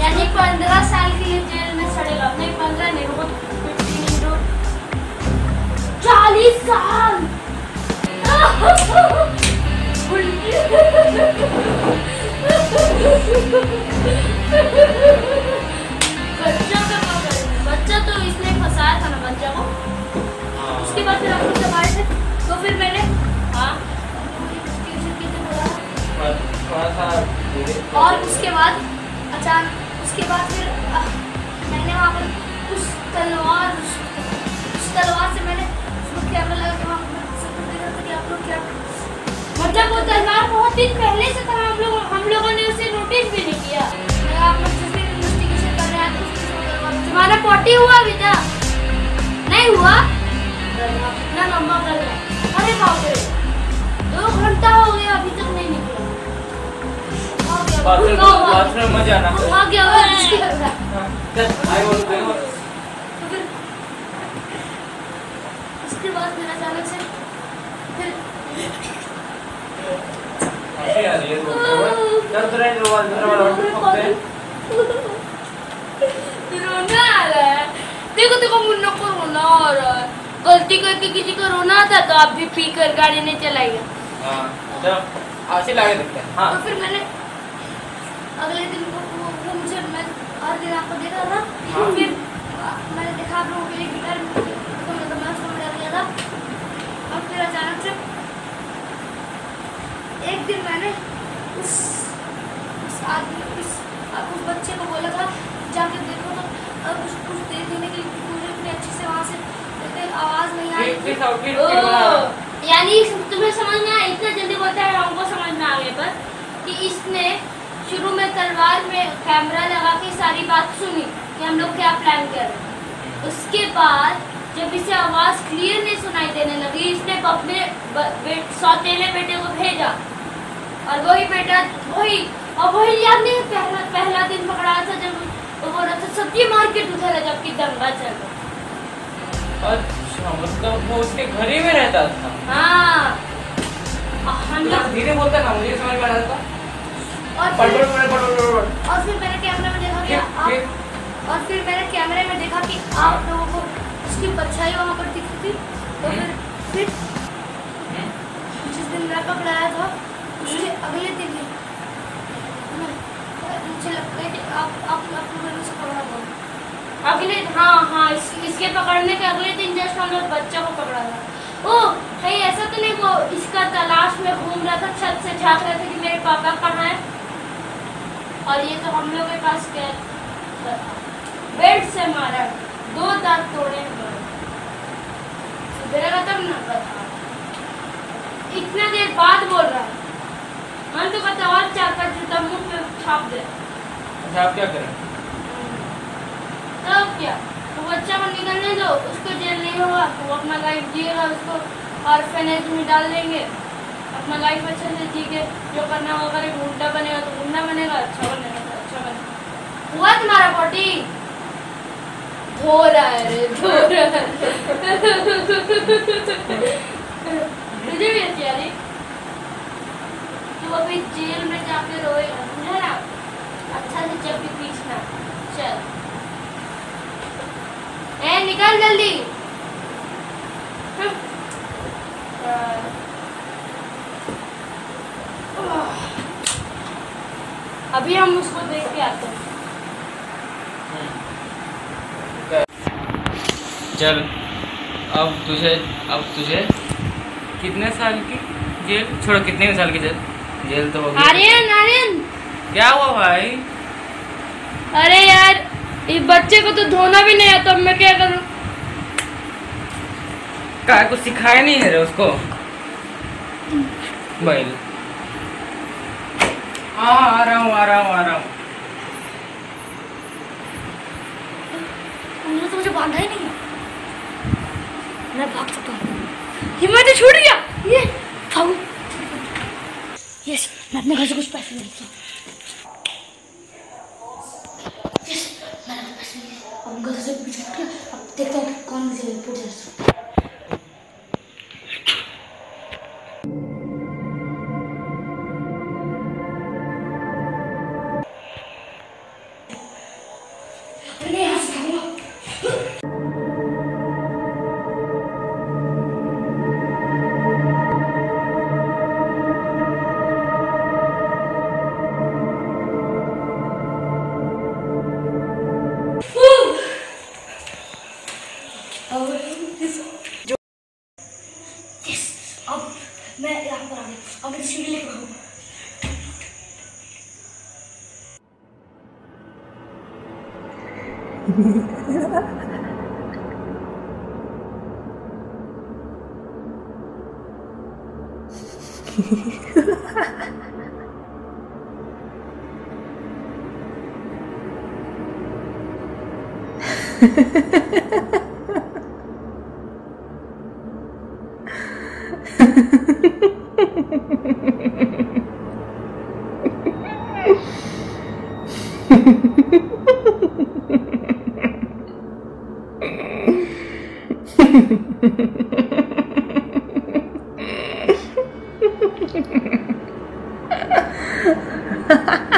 [SPEAKER 2] यानी 15 साल के लिए जेल में सड़ेगा। नहीं 15 नहीं, वो 40 साल। बच्चा तो इसने फंसाया था ना बच्चा को। उसके बाद फिर हम लोग जब आए थे तो फिर मैंने और उसके बाद फिर मैंने वहाँ पर उस तलवार से मैंने उसको कैमरा लगा के वहाँ पर देखा था कि आप लोग क्या। मतलब वो तलवार बहुत दिन पहले से था, हम लोगों ने उसे नोटिस
[SPEAKER 4] 40 हुआ बेटा? नहीं हुआ? इतना लंबा कर रहा। अरे बाप रे, 2 घंटा हो गया अभी तक नहीं निकला।
[SPEAKER 3] बाथरूम में जाना।
[SPEAKER 4] आ गया वो इसकी कर रहा।
[SPEAKER 3] चल आई वो
[SPEAKER 4] तो फिर उसके बाद फिर अचानक से फिर
[SPEAKER 3] हंसी आ रही है तो चल तेरा जो वाला पकड़े
[SPEAKER 2] रोना आ रहा है। देखो देखो मुन्ना को रोना आ रहा है। गलती करके किसी को रोना आता तो आप भी पी कर गाड़ी नहीं चलाएगा।
[SPEAKER 3] हां चल आशी लागे देखते हैं। हां
[SPEAKER 4] तो फिर मैंने अगले दिन वो मुझे मैं हर दिन आपको देखा था। फिर मैंने देखा आप लोगों के लिए गिटार तो मतलब मैं उसको मिला दिया था। और फिर अचानक से एक दिन मैंने उस आदमी उस बच्चे को बोला था जाके देखो तो कुछ देने के लिए मुझे इतनी अच्छी से वहाँ से आवाज़ नहीं आई।
[SPEAKER 2] यानी तुम्हें समझ में आया? इतना जल्दी बोलता है हमको समझ में आ गया पर कि इसने शुरू में तलवार में कैमरा लगा के सारी बात सुनी कि हम लोग क्या प्लान कर रहे हैं। उसके बाद जब इसे आवाज़ क्लियर नहीं सुनाई देने लगी इसने अपने सौतेले बेटे को भेजा और वही बेटा वही याद नहीं पहला दिन पकड़ा था जब वो बोल रहा था सब्जी मार्केट उधर है जबकि दंगा चल रहा।
[SPEAKER 3] अच्छा मतलब वो उसके घर ही में रहता था।
[SPEAKER 2] हाँ हम लोग
[SPEAKER 3] धीरे बोलता ना मुझे समझ में आ रहा था।
[SPEAKER 4] और फिर मैंने कैमरे में देखा कि आप लोगों को उसकी परछाई वहाँ पर दिखी थी। तो फिर जिस दिन मैं पकड़ाया था उसके अगले दिन ही मुझे लगता है कि आप लोगों ने उसे पकड़ा बहुत
[SPEAKER 2] अगले हाँ इसके पकड़ने के अगले दिन जस्ट हम लोग बच्चा को पकड़ा था। ओ कहीं ऐसा तो नहीं वो इसका तलाश में घूम रहा था छत से झाँक रहा था कि मेरे पापा कहाँ है। और ये तो हम लोग के पास क्या बेल्ट से मारा 2 दांत तोड़े सुधरेगा तब ना पता। इतना देर बाद बोल रहा है मन तो कहता और 4-5 जूता मुंह पे छाप दे।
[SPEAKER 3] अच्छा आप क्या करें?
[SPEAKER 2] तब क्या तो बच्चा को निकलने दो उसको जेल नहीं होगा वो अपना लाइफ जिएगा उसको ऑर्फेनेज में डाल देंगे अपना लाइफ अच्छे से जी के जो करना होगा करेगा। गुंडा बनेगा तो गुंडा बनेगा अच्छा बनेगा तो अच्छा बनेगा। हुआ तुम्हारा पोटी धो रहा है रे धो रहा है। मुझे भी अच्छी आ रही तू अभी जेल में जाके रोएगा समझा ना अच्छा से जब भी पीछना चल ए निकल जल्दी। अभी हम उसको देख के आते हैं।
[SPEAKER 3] चल अब तुझे कितने साल की जेल छोड़ कितने साल की जेल तो होगी।
[SPEAKER 2] आर्यन
[SPEAKER 3] क्या हुआ भाई?
[SPEAKER 2] अरे यार इस बच्चे को तो धोना भी नहीं आता मैं क्या करूं?
[SPEAKER 3] क्या कुछ सिखाया नहीं है रे उसको भाई। हाँ आ रहा हूँ
[SPEAKER 4] उन्होंने तो मुझे बांधा ही नहीं है। मैं भाग चुका हूँ।
[SPEAKER 2] हिम्मत छूट गया ये
[SPEAKER 4] भागो। यस मैं अपने घर से कुछ पैसे ले लेता हूँ। यस मैंने अपने पैसे लिए अब घर से पीछे हट गया। अब देखता हूँ कि कौन मुझे रिपोर्ट दे। अब मैं यहाँ पर आ गई। अब मैं सीढ़ी लेकर आऊँ।
[SPEAKER 5] Ha ha ha.